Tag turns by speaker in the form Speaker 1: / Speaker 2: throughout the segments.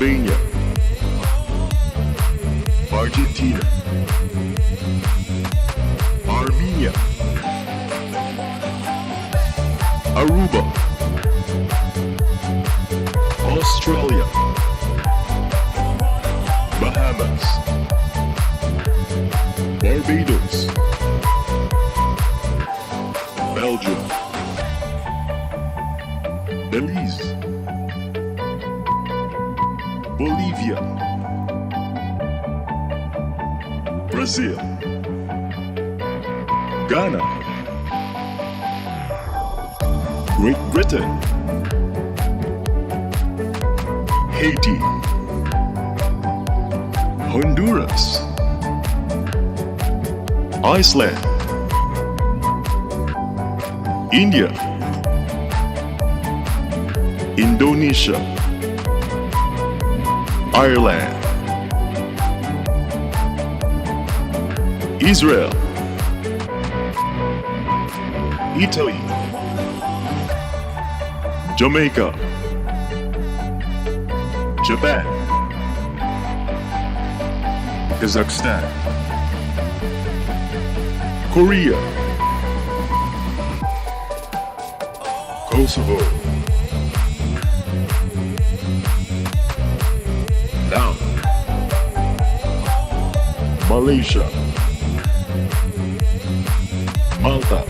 Speaker 1: Lithuania, Argentina, Armenia, Aruba, Australia, Bahamas, Barbados, Belgium, Belize, Bolivia, Brazil, Ghana, Great Britain, Haiti, Honduras, Iceland, India, Indonesia, Ireland, Israel, Italy, Jamaica, Japan, Kazakhstan, Korea, Kosovo, Laos, Malaysia, Malta,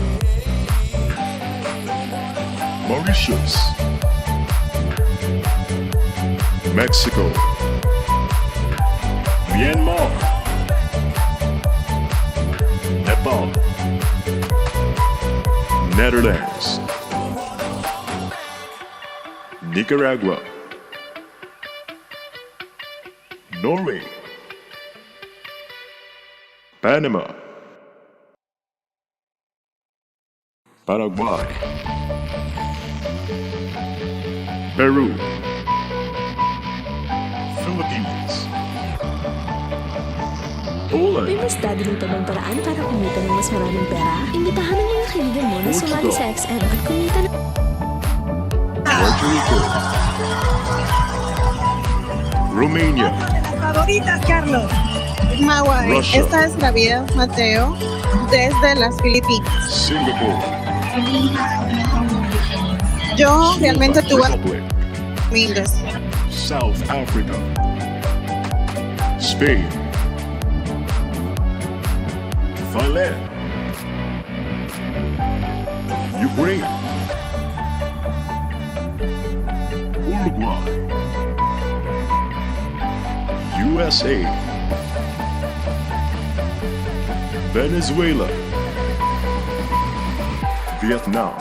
Speaker 1: Mauritius, Mexico, Myanmar, Nepal, Netherlands, Nicaragua, Norway, Panama, Paraguay, Peru, Philippines, Poland,
Speaker 2: May mas dadali pa bang paraan para kumita ng mas maraming pera? Imbitahan ng mga kaibigan mo na sumali sa XM at kumita ng...
Speaker 1: Puerto Rico, Romania,
Speaker 3: Favoritas, Carlos. Mawai,
Speaker 1: Russia.
Speaker 3: esta es la vida, Mateo, desde las Filipinas.
Speaker 1: Singapore,
Speaker 3: Yo realmente tuve
Speaker 1: Republic,
Speaker 3: humildes.
Speaker 1: South Africa, Spain, Thailand, Ukraine, Uruguay, USA, Venezuela, Vietnam,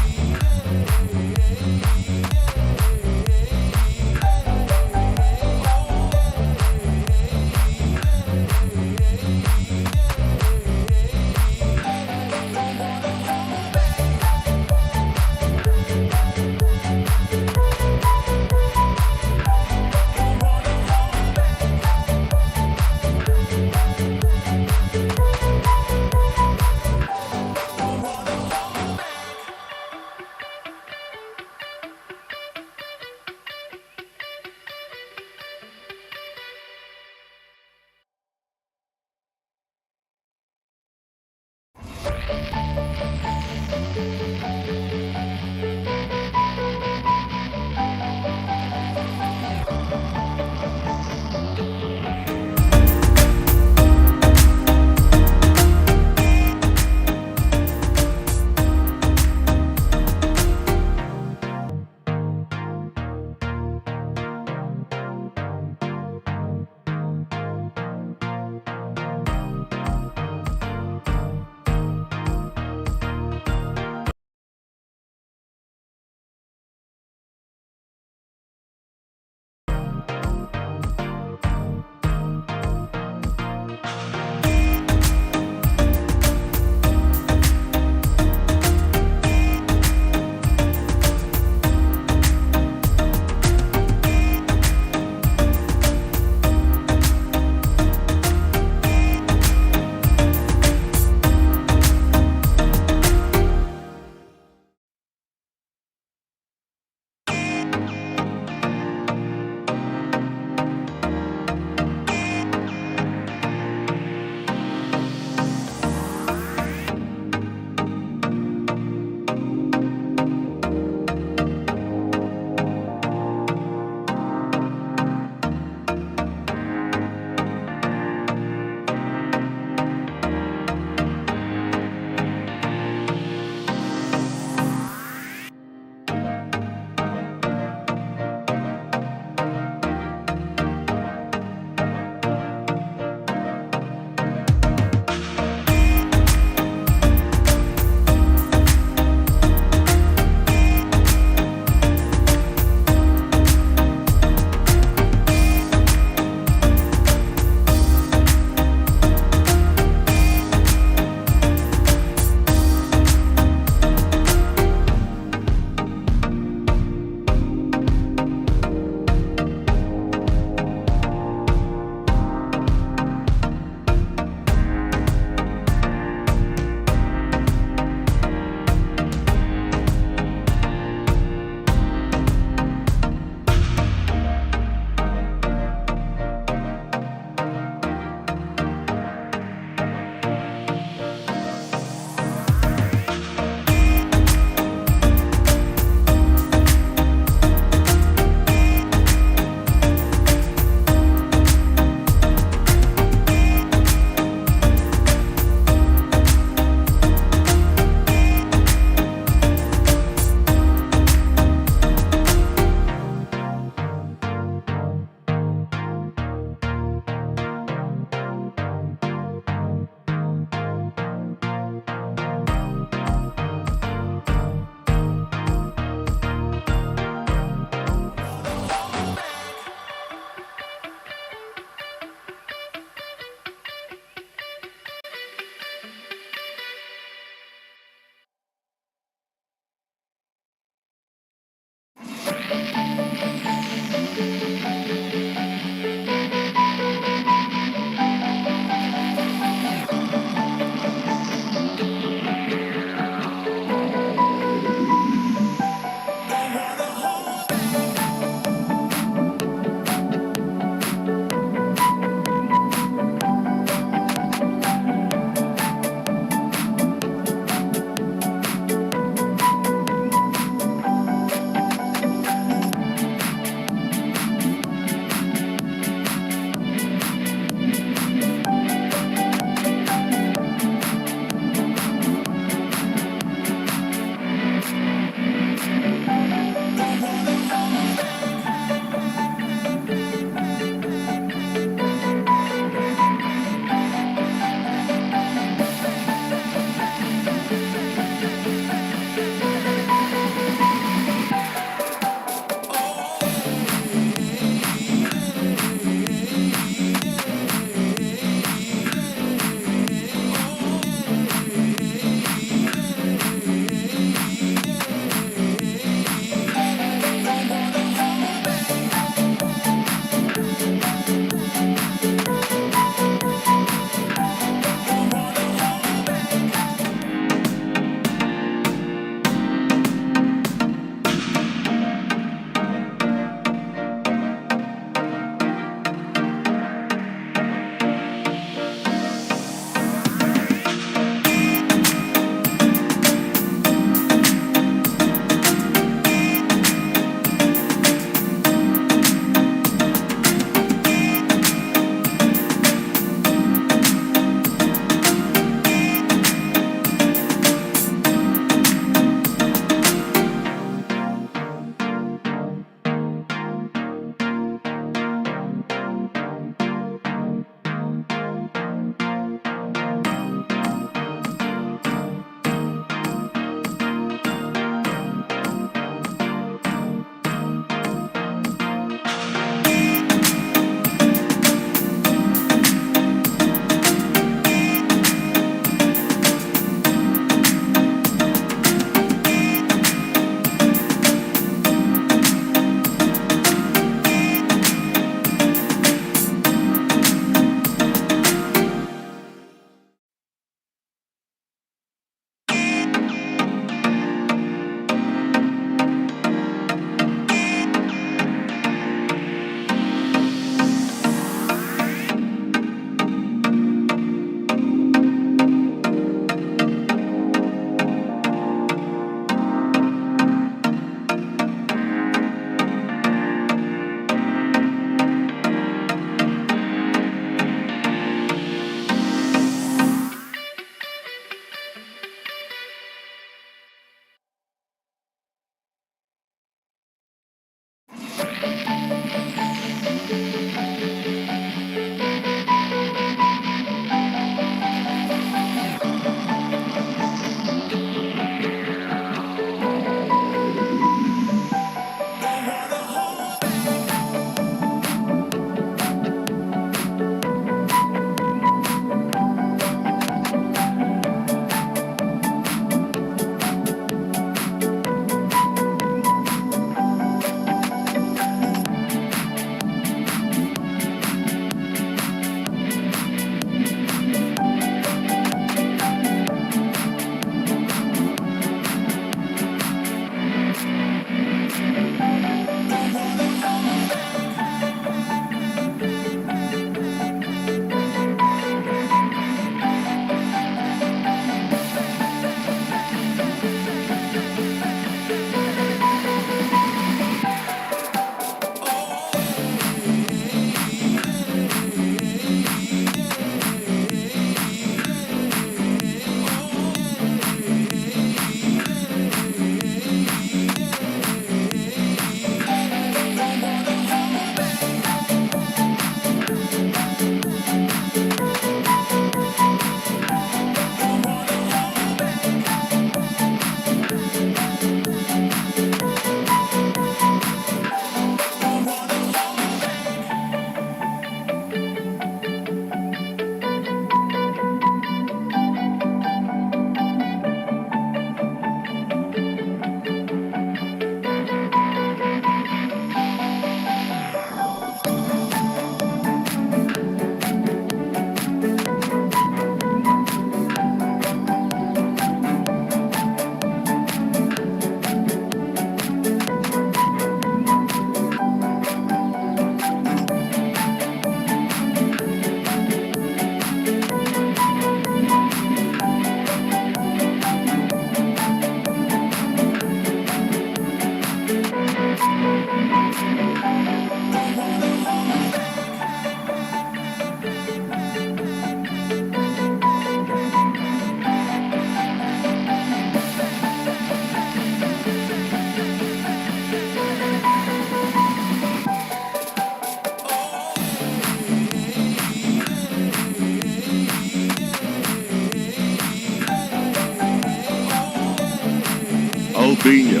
Speaker 1: Albania,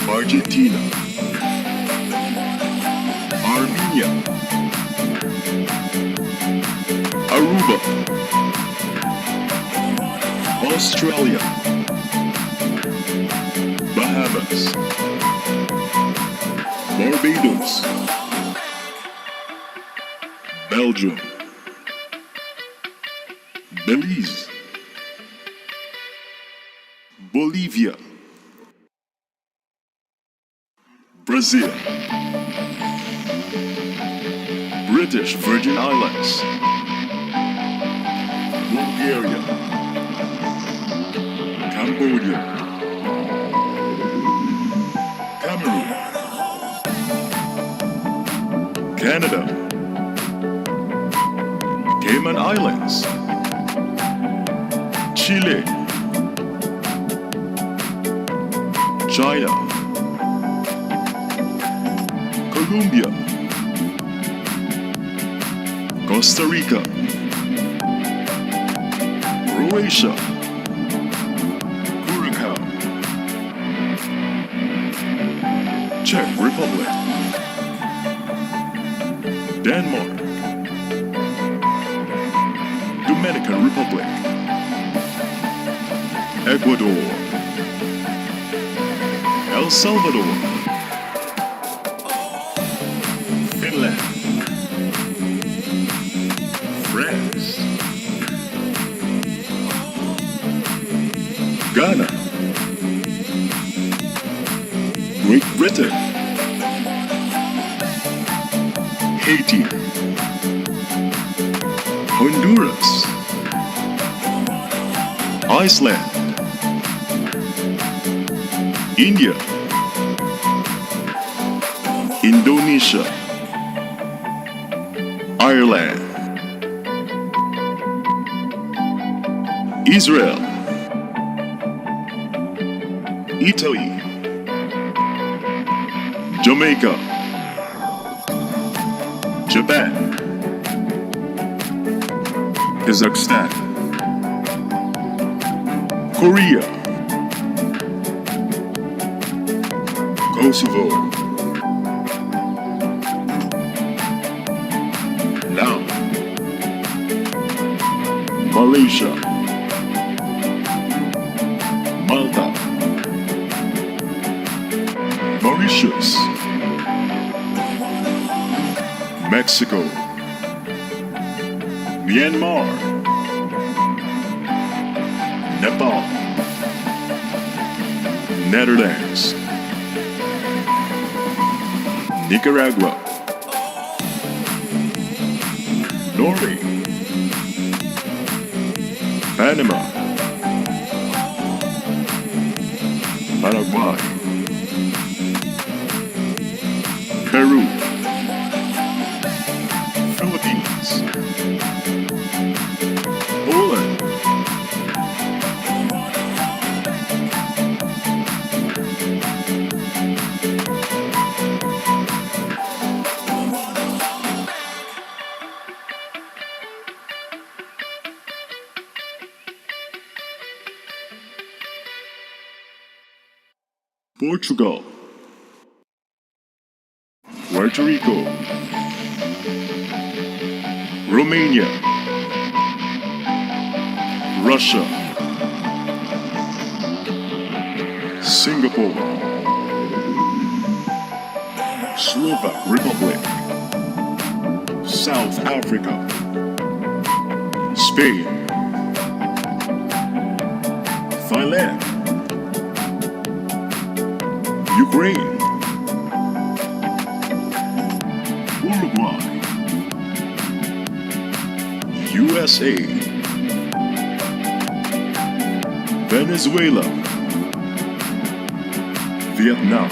Speaker 1: Argentina, Armenia, Aruba, Australia, Bahamas, Barbados, Belgium, Belize, Bolivia, Brazil, British Virgin Islands, Bulgaria, Cambodia, Cameroon, Canada, Cayman Islands, Chile, China, Colombia, Costa Rica, Croatia, Curacao, Czech Republic, Denmark, Dominican Republic, Ecuador, El Salvador, Finland, France, Ghana, Great Britain, Haiti, Honduras, Iceland, India, Indonesia, Ireland, Israel, Italy, Jamaica, Japan, Kazakhstan, Korea, Kosovo, Laos, Malaysia, Malta, Mauritius, Mexico, Myanmar, Nepal, Netherlands, Nicaragua, Norway, Panama, Paraguay, Peru, Philippines, Poland, Portugal, Puerto Rico, Romania, Russia, Singapore, Slovak Republic, South Africa, Spain, Thailand, Ukraine, Uruguay, USA, Venezuela, Vietnam,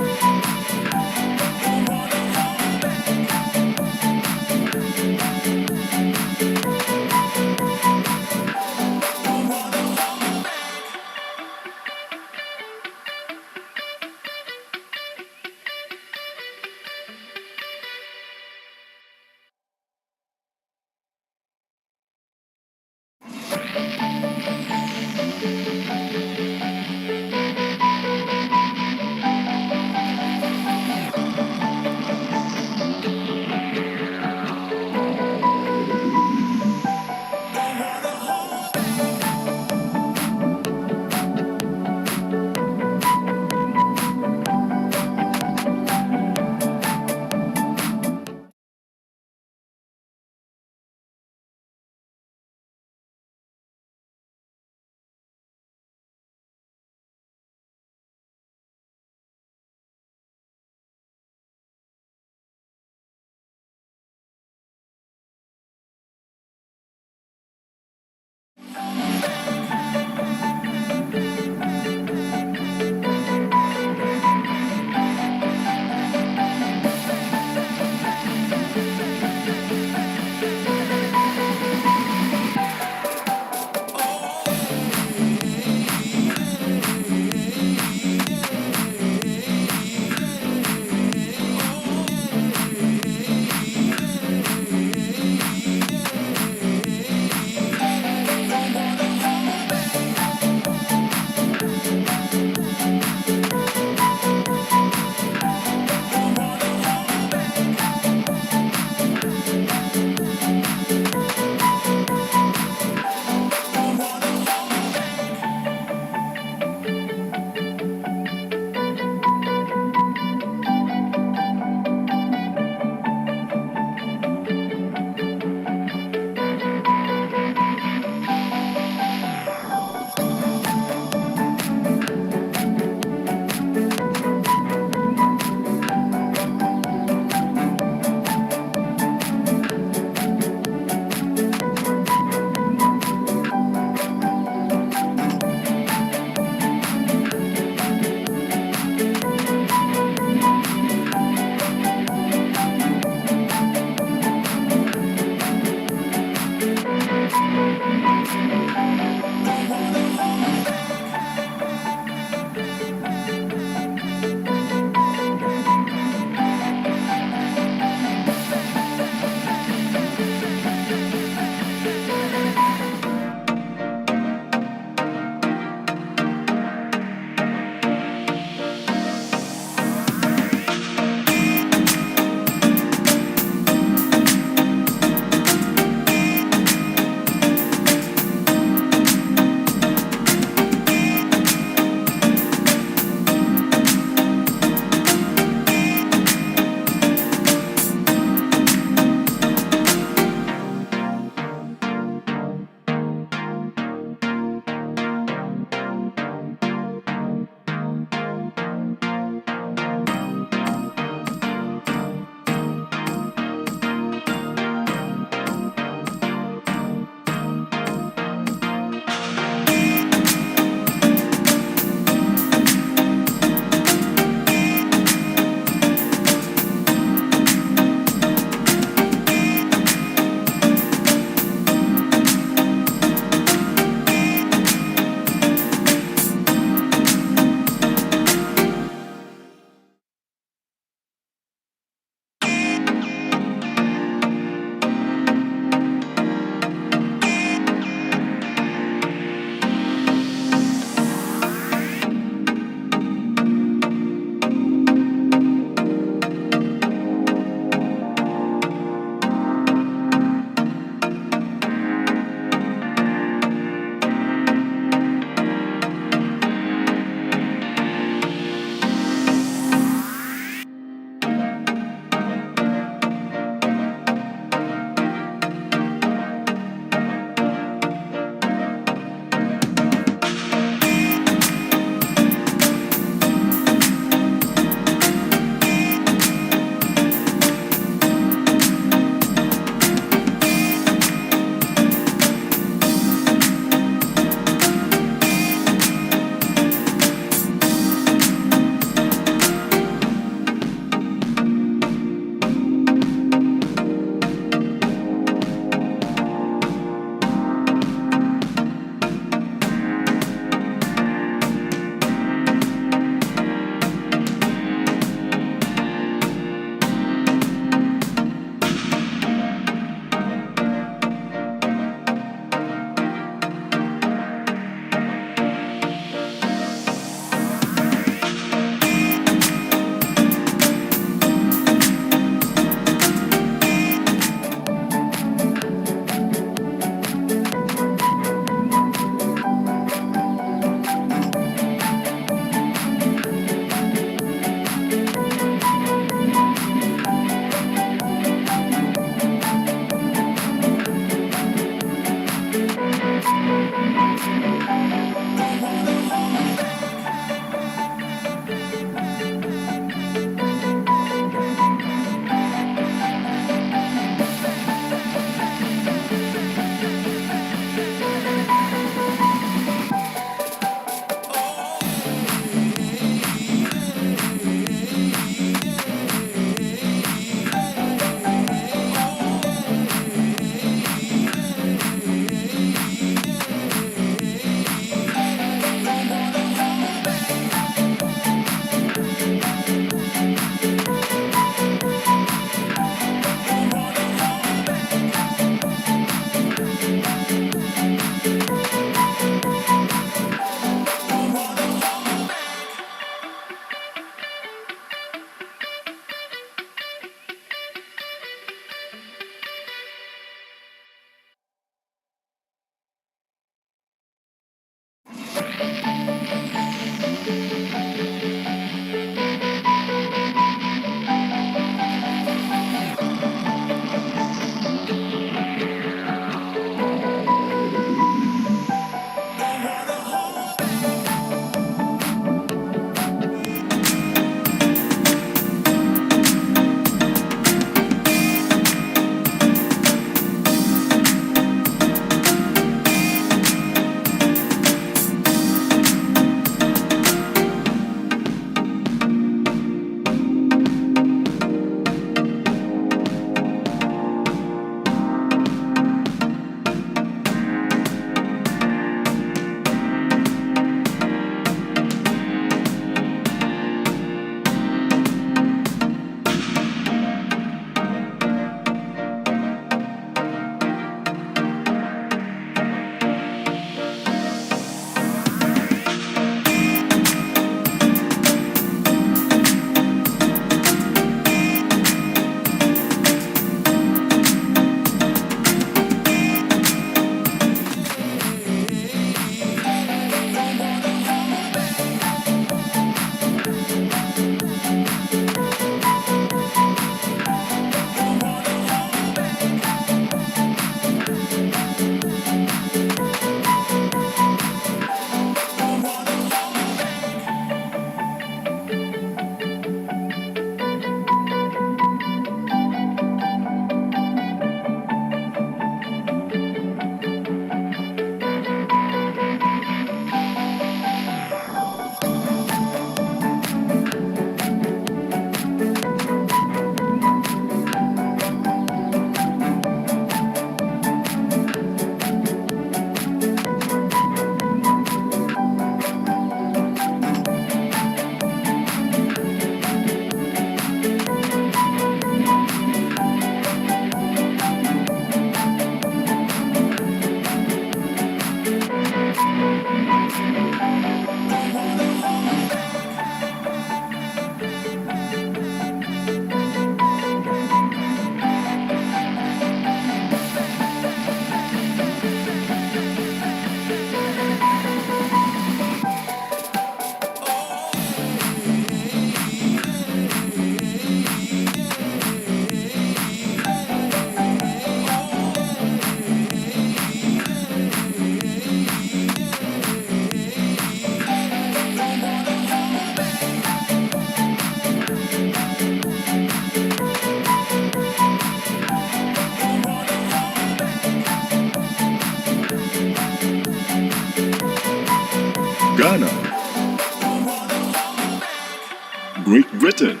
Speaker 1: Great Britain,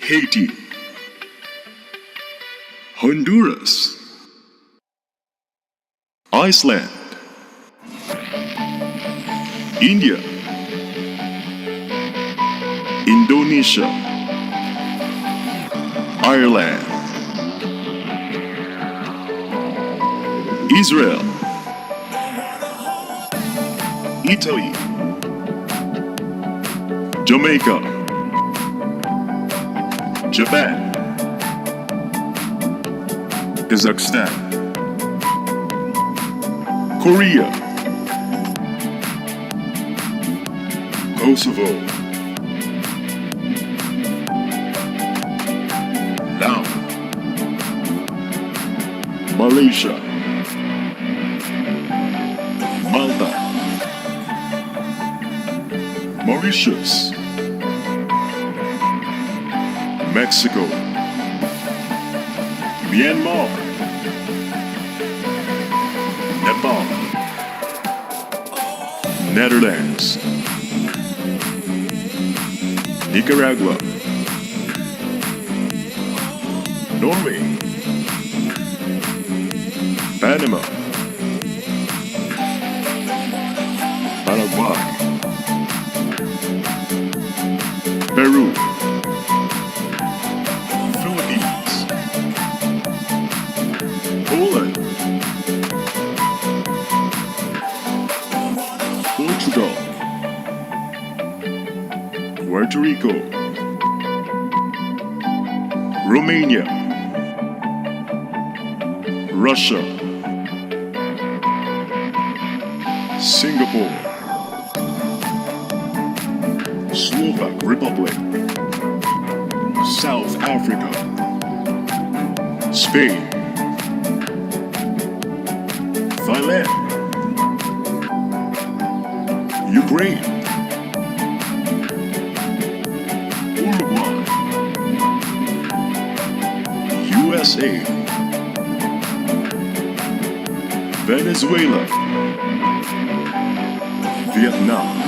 Speaker 1: Haiti, Honduras, Iceland, India, Indonesia, Ireland, Israel, Italy, Jamaica, Japan, Kazakhstan, Korea, Kosovo, Laos, Malaysia, Malta, Mauritius, Mexico, Myanmar, Nepal, Netherlands, Nicaragua, Norway, Panama, Paraguay, Peru, Philippines, Poland, Portugal, Puerto Rico, Romania, Russia, Singapore, Slovak Republic, South Africa, Spain, Thailand, Ukraine, Uruguay, USA, Venezuela, Vietnam.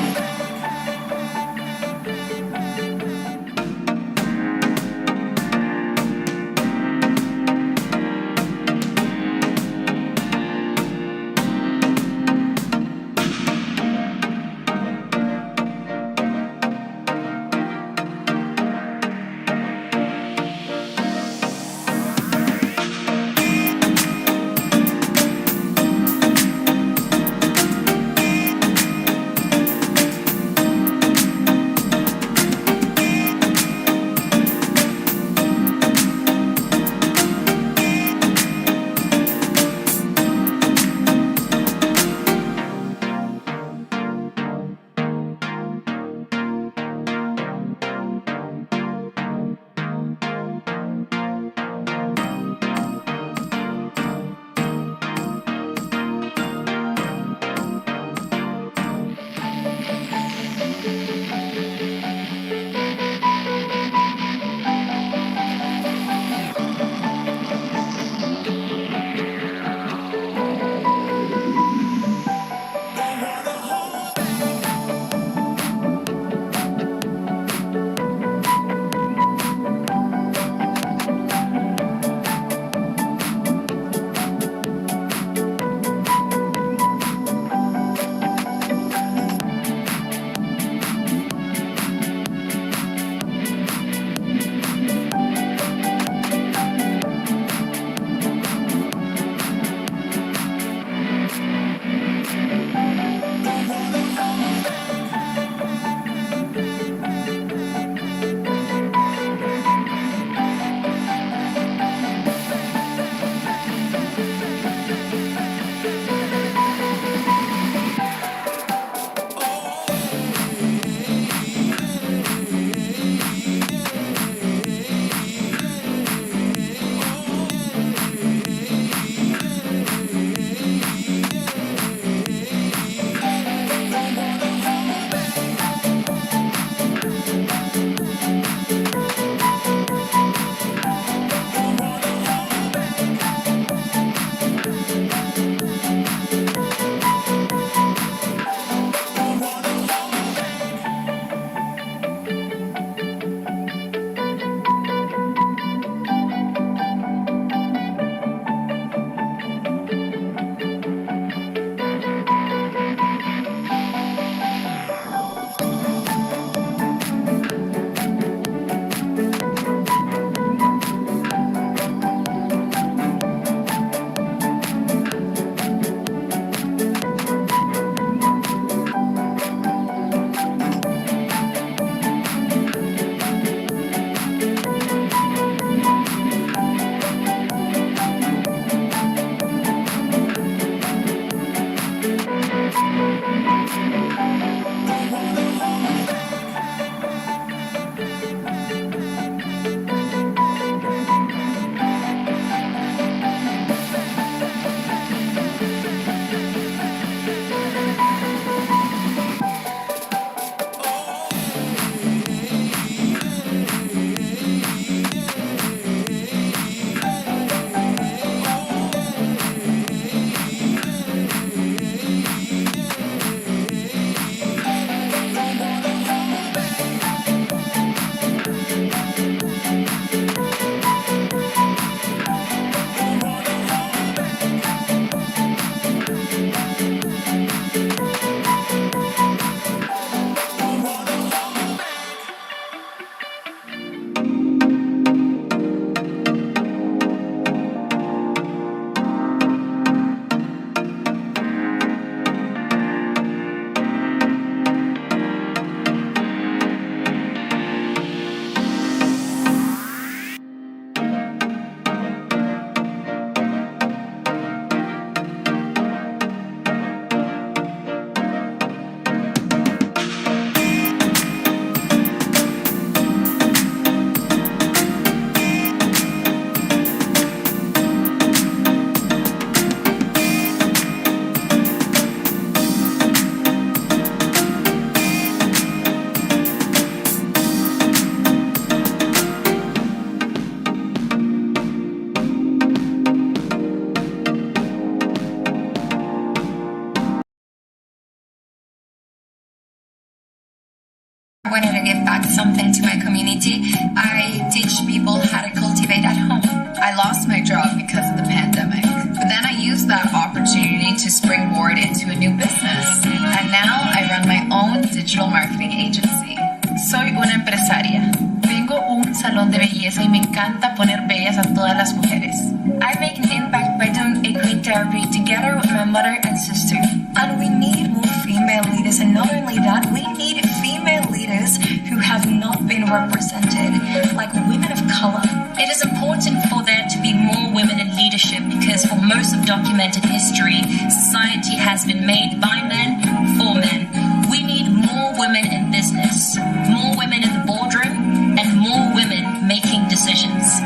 Speaker 4: I wanted to give back something to my community. I teach people how to cultivate at home. I lost my job because of the pandemic, but then I used that opportunity to springboard into a new business. And now I run my own digital marketing agency. Soy una empresaria. Tengo un salón de belleza y me encanta poner bellas a todas las mujeres. I make an impact by doing equine therapy together with my mother and sister. And we need more female leaders, and not only that, we need female leaders who have not been represented, like women of color. It is important for there to be more women in leadership because for most of documented history, society has been made by men for men. We need more women in business, more women in the boardroom, and more women making decisions.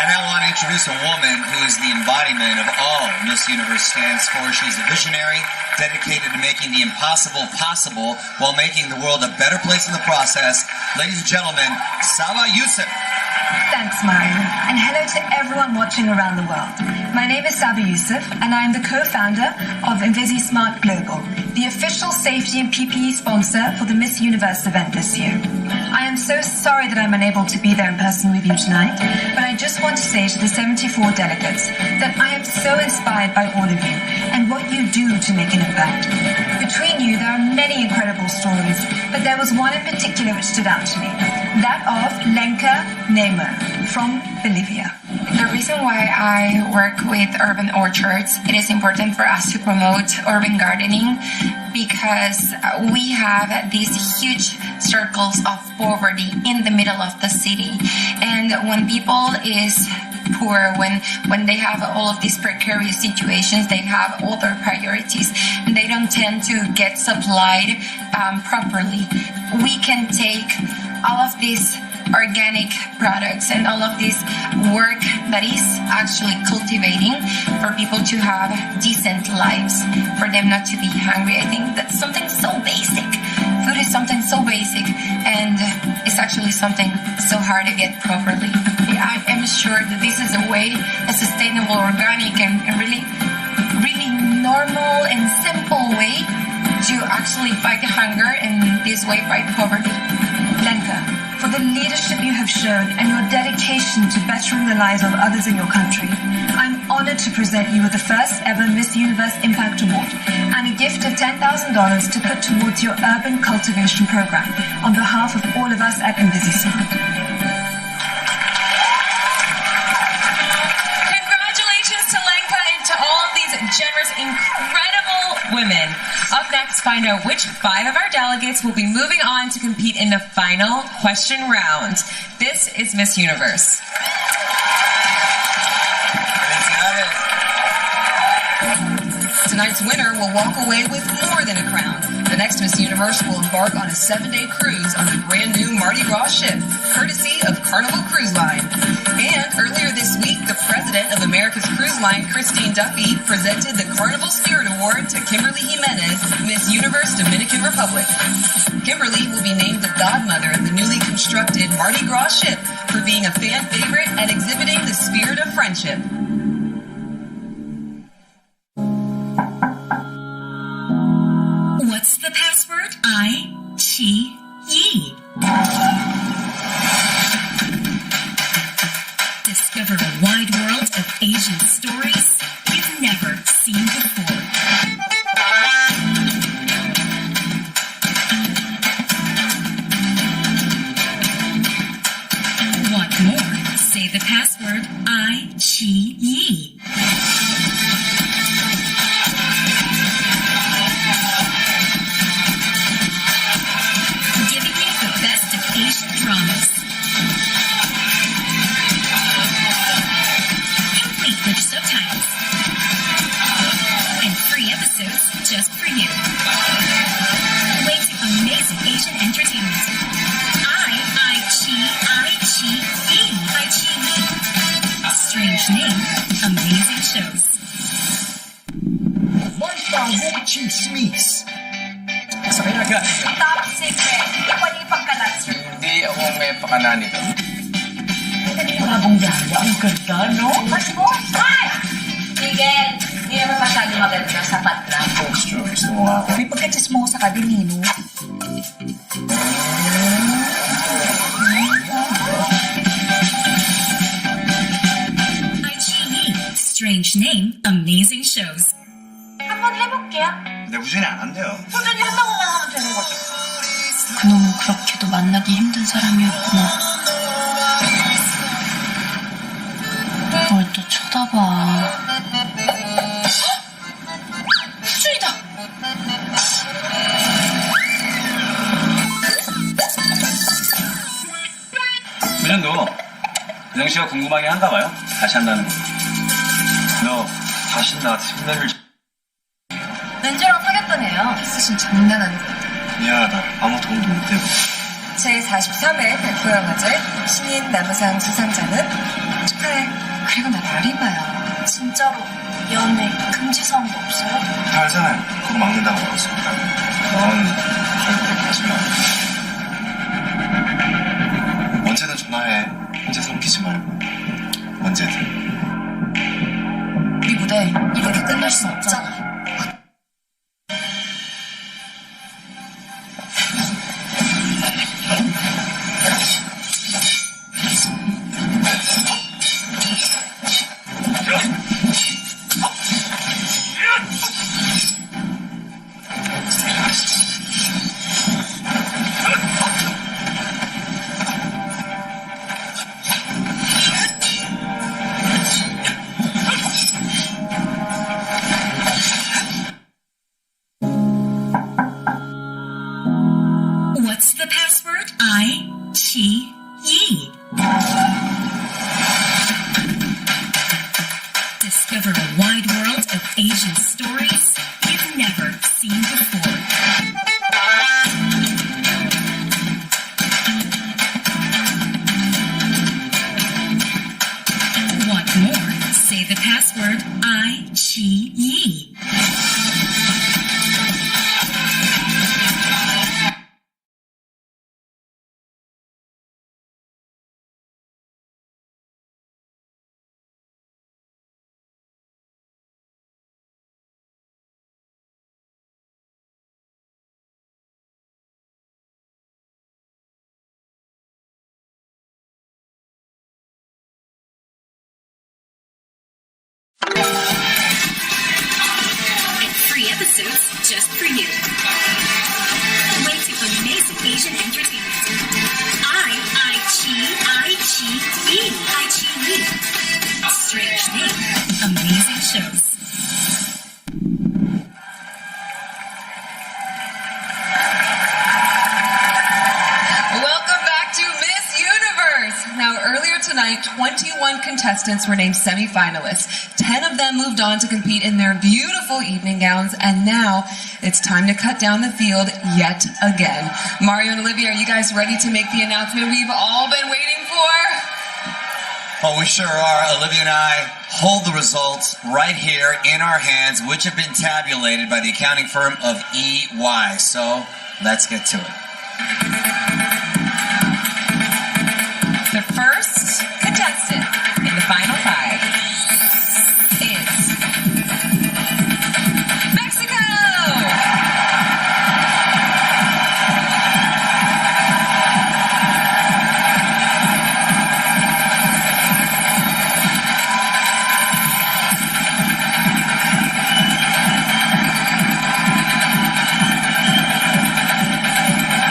Speaker 5: I now want to introduce a woman who is the embodiment of all Miss Universe stands for. She's a visionary, dedicated to making the impossible possible while making the world a better place in the process. Ladies and gentlemen, Saba Yusuf.
Speaker 6: Thanks, Mario, and hello to everyone watching around the world. My name is Saba Yusuf, and I am the co-founder of InvisiSmart Global, the official safety and PPE sponsor for the Miss Universe event this year. I am so sorry that I'm unable to be there in person with you tonight, but I just want to say to the 74 delegates that I am so inspired by all of you and what you do to make an impact. Between you, there are many incredible stories, but there was one in particular which stood out to me, that of Lenka Nemo from Bolivia.
Speaker 4: The reason why I work with urban orchards, it is important for us to promote urban gardening because we have these huge circles of poverty in the middle of the city. And when people is poor, when they have all of these precarious situations, they have other priorities and they don't tend to get supplied properly. We can take all of these organic products and all of this work that is actually cultivating for people to have decent lives, for them not to be hungry. I think that's something so basic. Food is something so basic and it's actually something so hard to get properly. I am sure that this is a way, a sustainable, organic and really normal and simple way to actually fight hunger and this way fight poverty.
Speaker 6: Lenka, for the leadership you have shown and your dedication to bettering the lives of others in your country, I'm honored to present you with the first ever Miss Universe Impact Award and a gift of $10,000 to put towards your urban cultivation program on behalf of all of us at InvisiSmart.
Speaker 7: Congratulations to Lenka and to all of these generous, incredible women. Up next, find out which 5 of our delegates will be moving on to compete in the final question round. This is Miss Universe. Tonight's winner will walk away with more than a crown. The next Miss Universe will embark on a 7-day cruise on a brand new Mardi Gras ship, courtesy of Carnival Cruise Line. And earlier this week, the president of America's Cruise Line, Christine Duffy, presented the Carnival Spirit Award to Kimberly Jimenez, Miss Universe Dominican Republic. Kimberly will be named the godmother of the newly constructed Mardi Gras ship for being a fan favorite and exhibiting the spirit of friendship.
Speaker 8: What's the password? I-Chi-Yi. Discover a wide world of Asian stories you've never seen before. Want more? Say the password I-Chi-Yi. Giving you the best of Asian dramas. Complete with subtitles. And free episodes just for you. Waiting amazing Asian entertainment. I-Chi-Yi. Strange name, amazing shows.
Speaker 5: May chismis. Sakay na agad.
Speaker 6: Top secret, pwede pagkalat, sir.
Speaker 5: Hindi ako may pakana nito.
Speaker 6: Bagong yaya, ang ganda, no? Mas mo, Miguel, Hindi naman masyado maganda, sapat lang.
Speaker 5: Gusto mo nga ako.
Speaker 6: May pagkachismosa ka din, Nino.
Speaker 8: Strange name, amazing shows.
Speaker 6: 한번 해볼게요.
Speaker 5: 근데 우진이 안 한대요.
Speaker 6: 꾸준히 한다고만 하면 되는 거죠. 그놈은 그렇게도 만나기 힘든 사람이었구나. 뭘 또 쳐다봐. 수준이다.
Speaker 5: 우진도 유정 씨가 궁금하게 한가 봐요. 다시 한다는 거. 너 다시 나 팀내를
Speaker 6: 렌즈랑 사귀었다네요. 키스신 장난 아니고.
Speaker 5: 미안하다. 아무 도움도 못 되고.
Speaker 7: 제43회 백호영화제 신인 남우상 수상자는 축하해. 그리고 나 말 해봐요.
Speaker 6: 진짜로 연애 금지 사항도 없어요?
Speaker 5: 다 알잖아요. 그거 막는다고 그랬습니다. 넌 절대 가지 마. 언제든 전화해. 혼자 숨기지 말고. 언제든.
Speaker 7: 우리 무대 이렇게 끝날 순 없잖아.
Speaker 8: What's the password? I-Chi-Yi. Discover a wide world of Asian stories you've never seen before. Want more? Say the password I-Chi-Yi. And 3 episodes just for you. Way to amazing Asian entertainment. I-Chi-E. I-Chi-E. Strange name, amazing shows.
Speaker 7: Welcome back to Miss Universe. Now, earlier tonight, 21 contestants were named semifinalists. 10 of them moved on to compete in their beautiful evening gowns, and now it's time to cut down the field yet again. Mario and Olivia, are you guys ready to make the announcement we've all been waiting for?
Speaker 5: Oh, we sure are. Olivia and I hold the results right here in our hands, which have been tabulated by the accounting firm of EY. So let's get to it.
Speaker 7: The first contestant in the final 5 is Mexico!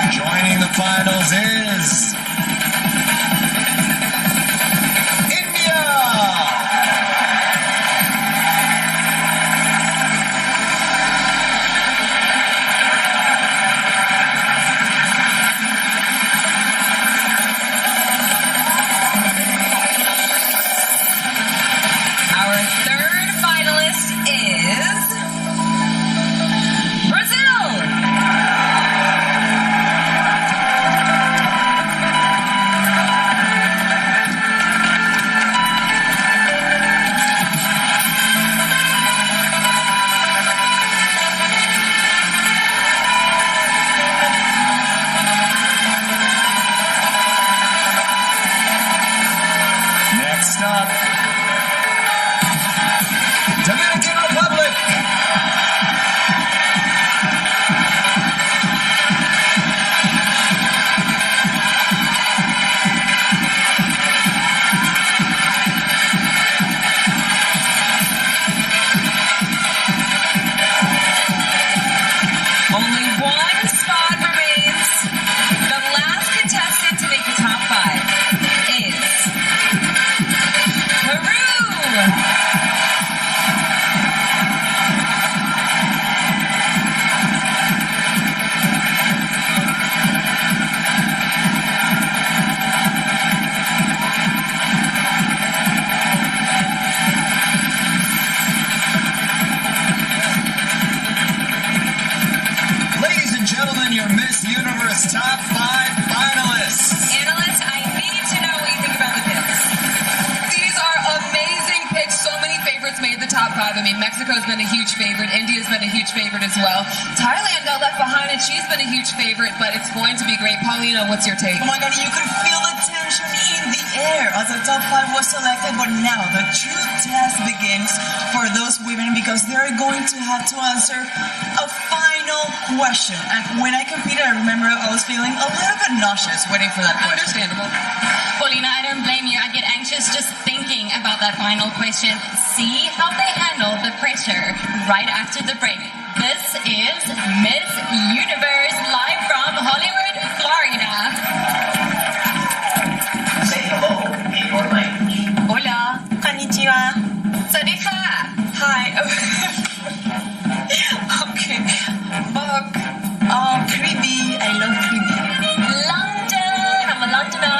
Speaker 5: Joining the final
Speaker 7: Mexico's been a huge favorite. India's been a huge favorite as well. Thailand got left behind, and she's been a huge favorite, but it's going to be great. Paulina, what's your take?
Speaker 9: Oh my god, you could feel the tension in the air as the top 5 was selected, but now the true test begins for those women because they're going to have to answer a final question. And when I competed, I remember I was feeling a little bit nauseous waiting for that question.
Speaker 7: Understandable.
Speaker 8: Paulina, I don't blame you. I get anxious just thinking about that final question. See how they handle the pressure right after the break. This is Miss Universe live from Hollywood, Florida.
Speaker 5: Say hello in your language.
Speaker 9: Hola, konnichiwa.
Speaker 8: Sadiqa.
Speaker 9: Hi. Okay. Book. Creepy. I love creepy.
Speaker 8: London. I'm a Londoner.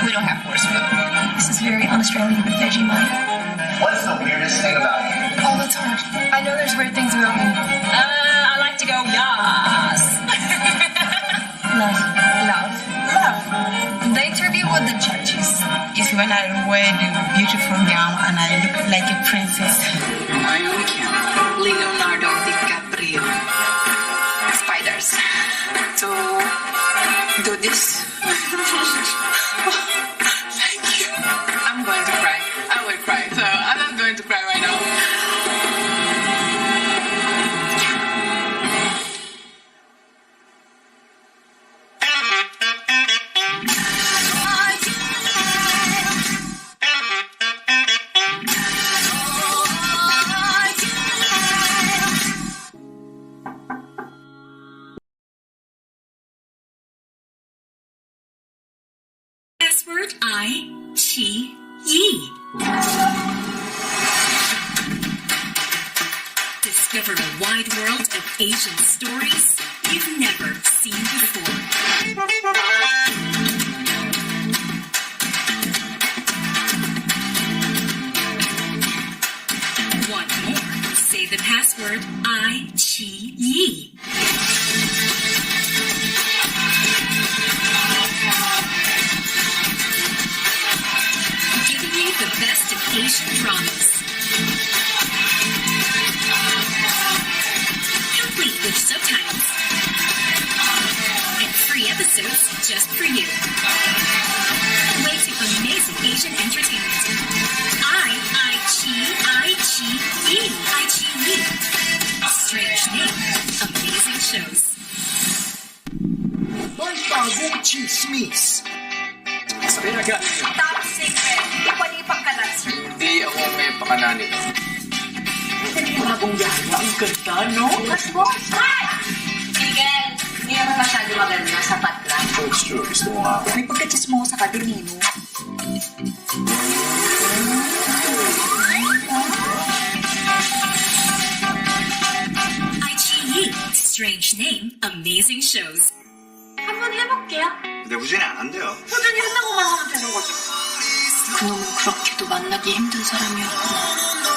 Speaker 8: We don't have horse food.
Speaker 6: This is very un-Australian Vegemite.
Speaker 5: What's the weirdest thing about you?
Speaker 6: Oh, that's hard. I know there's weird things about me.
Speaker 8: I like to go yas.
Speaker 6: Love.
Speaker 9: Love.
Speaker 6: The interview with the judges.
Speaker 9: Is when I wear the beautiful gown and I look like a princess.
Speaker 10: Leonardo DiCaprio. Spiders. To do this. Thank you. I'm going to cry. I will cry. So I'm not going to cry right now.
Speaker 8: Password I-Chi-Yi. Discover a wide world of Asian stories you've never seen before. One more. Say the password I-Chi-Yi. Giving you the best of Asian dramas. Complete with subtitles. And free episodes just for you. Way to amazing Asian entertainment. I-Chi-Yi. I-Chi-Yi. Strange name. Amazing shows.
Speaker 5: May bagong chismis.
Speaker 6: Top secret. Pwede pagkalat, sir.
Speaker 10: Hindi ako may pakananin.
Speaker 9: Bagong yaya. Ang ganda, no?
Speaker 6: Mas mo. Miguel, hindi naman masyado maganda. Sapat lang.
Speaker 5: Oh, it's true. Gusto mo nga ako.
Speaker 6: May pagkachismosa ka din, Nino.
Speaker 8: I-Chi-Yi. Strange name. Amazing shows.
Speaker 6: 한번 해볼게요.
Speaker 5: 근데 후진이 안 한대요.
Speaker 6: 소전이 한다고만 하면 되는 거죠.
Speaker 10: 그놈은 그렇게도 만나기 힘든 사람이었구나.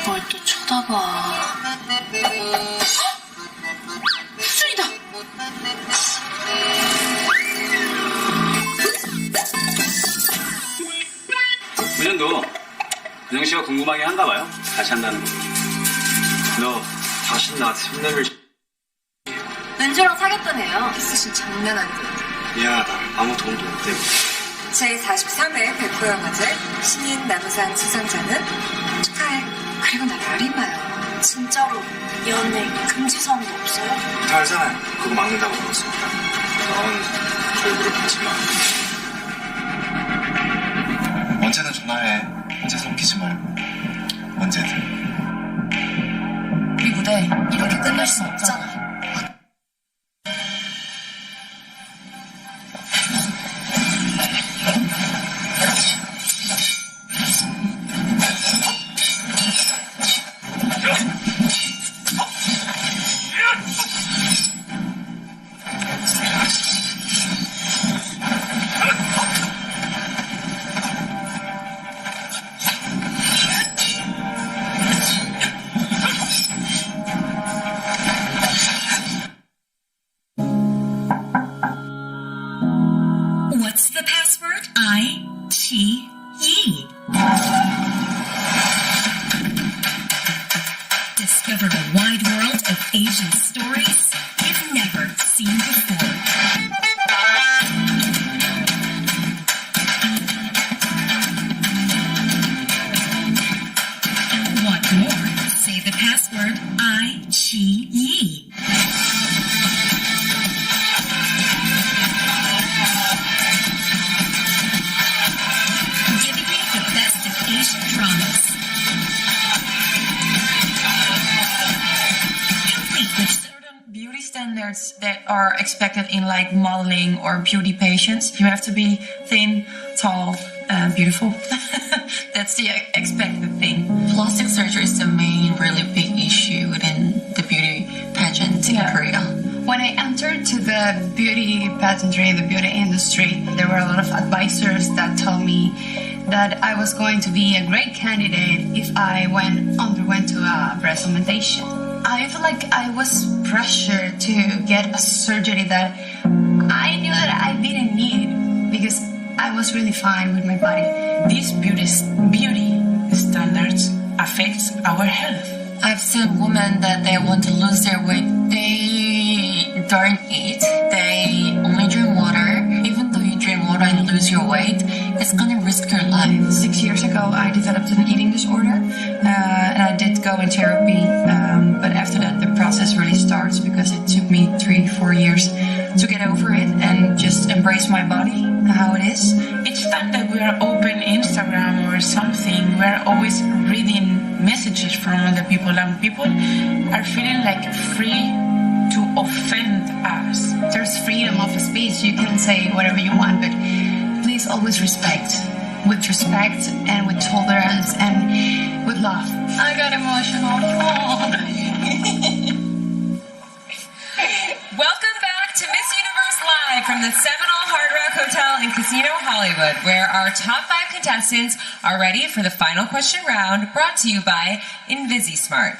Speaker 10: 뭘 또 쳐다봐. 수준이다.
Speaker 11: 그년도 근영 씨가 궁금하게 한가 봐요. 다시 한다는 거. 너 다시 나 샘내를
Speaker 6: 은주랑 사귀었던 애요. 키스신 장난 아니거든요.
Speaker 11: 미안하다. 아무 도움도 못 되고.
Speaker 6: 제43회 백호영화제 신인 남상 수상자는 축하해. 그리고 나를 아리마요. 진짜로 연애 금지사항도 없어요?
Speaker 11: 다 알잖아요. 그거 막는다고 그랬습니다. 넌 절부를 받지 마.
Speaker 5: 언제든 전화해. 혼자 삼키지 말고. 언제든.
Speaker 6: 우리 무대 이렇게 끝낼 순 없잖아.
Speaker 7: a wide world of Asian stories you've never seen before. Want more? Say the password I-Chi-Yi. Giving you the best of Asian dramas. Complete with
Speaker 12: certain beauty standards that are expected in like modeling or beauty patients. You have to be thin, tall, beautiful. That's the expected thing.
Speaker 10: Plastic surgery is the main really big issue within the beauty pageant in Korea.
Speaker 13: When I entered to the beauty pageantry, the beauty industry, there were a lot of advisors that told me that I was going to be a great candidate if I underwent to a breast augmentation. I feel like I was pressured to get a surgery that I knew that I didn't need because I was really fine with my body.
Speaker 12: These beauty standards affects our health.
Speaker 10: I've seen women that they want to lose their weight. They don't eat. They only drink water. Even though you drink water and lose your weight, it's gonna risk your life.
Speaker 12: 6 years ago, I developed an eating disorder, and I did go in therapy. But after that, the process really starts because it took me 3-4 years to get over it and just embrace my body, how it is.
Speaker 14: Each time that we are open Instagram or something, we're always reading messages from other people, and people are feeling like free to offend us.
Speaker 13: There's freedom of speech. You can say whatever you want, but please always respect. With respect and with tolerance and with love.
Speaker 10: I got emotional.
Speaker 7: Welcome back to Miss Universe Live from the Seminole Hard Rock Hotel in Casino Hollywood, where our top 5 contestants are ready for the final question round, brought to you by InvisiSmart.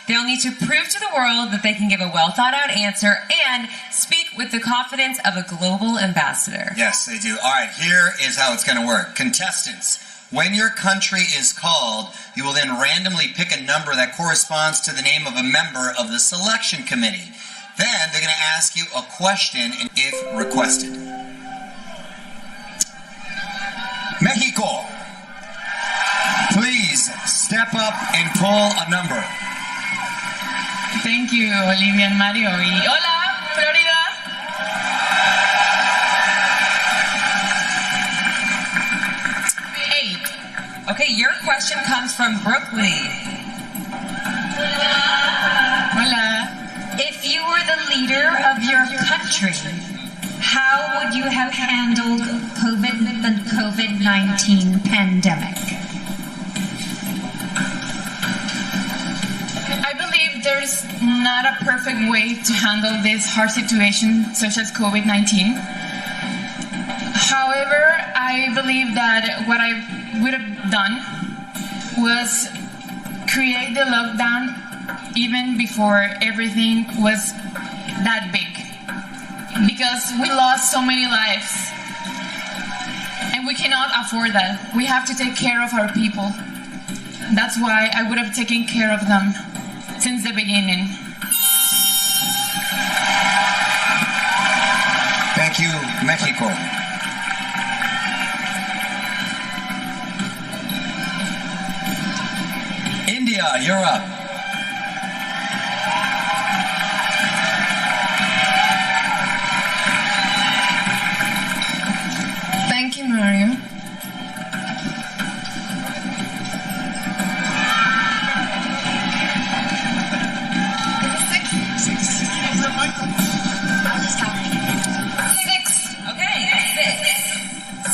Speaker 7: They'll need to prove to the world that they can give a well-thought-out answer and speak with the confidence of a global ambassador.
Speaker 5: Yes, they do. All right, here is how it's going to work. Contestants, when your country is called, you will then randomly pick a number that corresponds to the name of a member of the selection committee. Then they're going to ask you a question if requested. Mexico, please step up and pull a number.
Speaker 14: Thank you, Olivia and Mario. Y hola, Florida.
Speaker 7: Okay, your question comes from Brooklyn.
Speaker 14: Hola.
Speaker 6: If you were the leader of your country, how would you have handled the COVID-19 pandemic?
Speaker 14: I believe there's not a perfect way to handle this hard situation, such as COVID-19. However, I believe that what I would have done was create the lockdown even before everything was that big. Because we lost so many lives. And we cannot afford that. We have to take care of our people. That's why I would have taken care of them since the beginning.
Speaker 5: Thank you, Mexico. India, you're up.
Speaker 14: Thank you, Mario.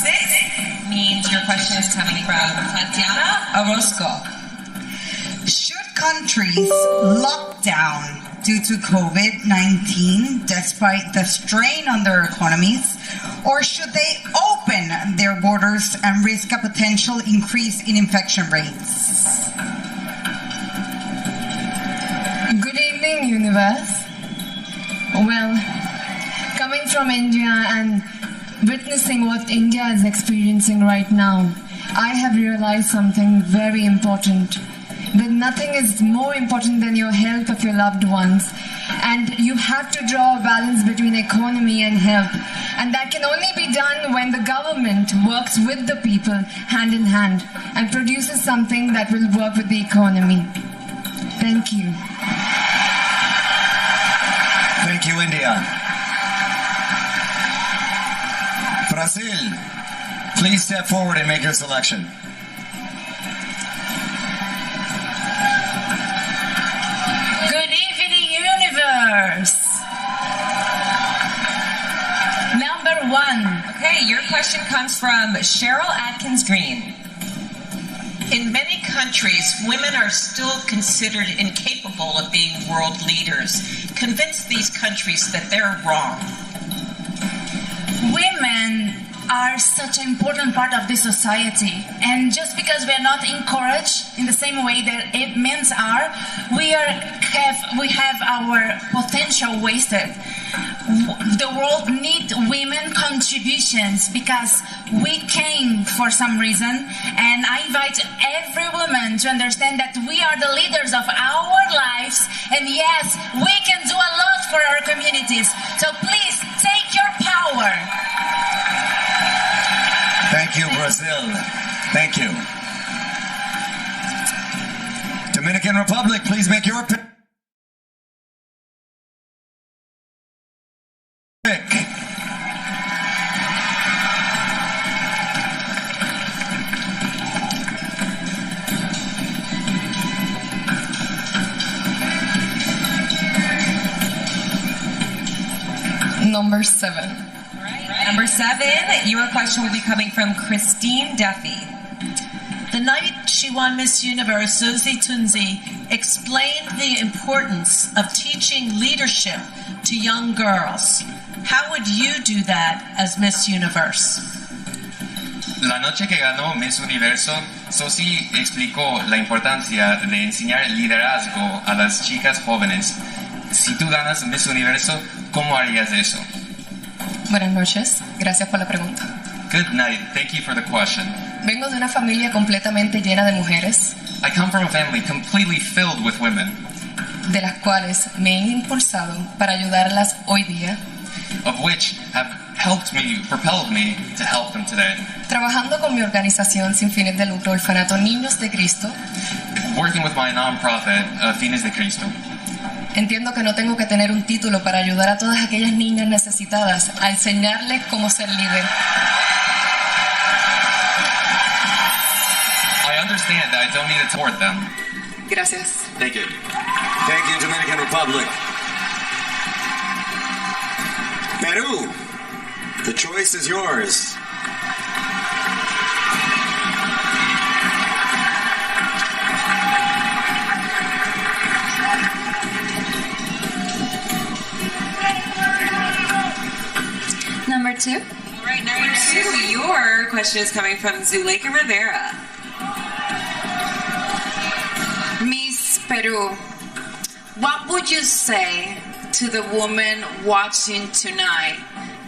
Speaker 7: Six means your question is coming from Tatiana Orozco.
Speaker 15: Should countries lock down due to COVID-19 despite the strain on their economies, or should they open their borders and risk a potential increase in infection rates?
Speaker 13: Good evening, universe. Well, coming from India and witnessing what India is experiencing right now, I have realized something very important.
Speaker 6: that nothing is more important than your health of your loved ones. And you have to draw a balance between economy and health. And that can only be done when the government works with the people hand in hand and produces something that will work with the economy. Thank you.
Speaker 5: Thank you, India. Brazil, please step forward and make your selection.
Speaker 16: Good evening, universe. Number 1.
Speaker 17: Okay, your question comes from Cheryl Atkins Green.
Speaker 18: In many countries, women are still considered incapable of being world leaders. Convince these countries that they're wrong.
Speaker 16: Women are such an important part of this society, and just because we are not encouraged in the same way that men are, we have our potential wasted. The world needs women contributions because we came for some reason, and I invite every woman to understand that we are the leaders of our lives, and yes, we can do a lot for our communities. So please take your power.
Speaker 5: Thank you, Brazil. Thank you. Dominican Republic, please make your pick.
Speaker 7: Number 7.
Speaker 17: Number 7, your question will be coming from Christine Duffy.
Speaker 18: The night she won Miss Universe, Susie Tunzi explained the importance of teaching leadership to young girls. How would you do that as Miss Universe?
Speaker 19: La noche que ganó Miss Universo, Susie explicó la importancia de enseñar liderazgo a las chicas jóvenes. Si tú ganas Miss Universo, ¿cómo harías eso?
Speaker 7: Buenas noches, gracias por la pregunta.
Speaker 19: Good night, thank you for the question.
Speaker 7: Vengo de una familia completamente llena de mujeres,
Speaker 19: I come from a family completely filled with women,
Speaker 7: de las cuales me he impulsado para ayudarlas hoy día,
Speaker 19: of which have propelled me to help them today.
Speaker 7: Trabajando con mi organización sin fines de lucro, Orfanato Niños de Cristo,
Speaker 19: Working with my nonprofit, Fines de Cristo.
Speaker 7: Entiendo que no tengo que tener un título para ayudar a todas aquellas niñas necesitadas a enseñarles cómo ser líder.
Speaker 19: I understand that I don't need to support them.
Speaker 7: Gracias.
Speaker 5: Thank you. Thank you, Dominican Republic. Peru, the choice is yours.
Speaker 20: Number 2.
Speaker 17: All right, number 2, your question is coming from Zuleika Rivera.
Speaker 21: Miss Peru, what would you say to the women watching tonight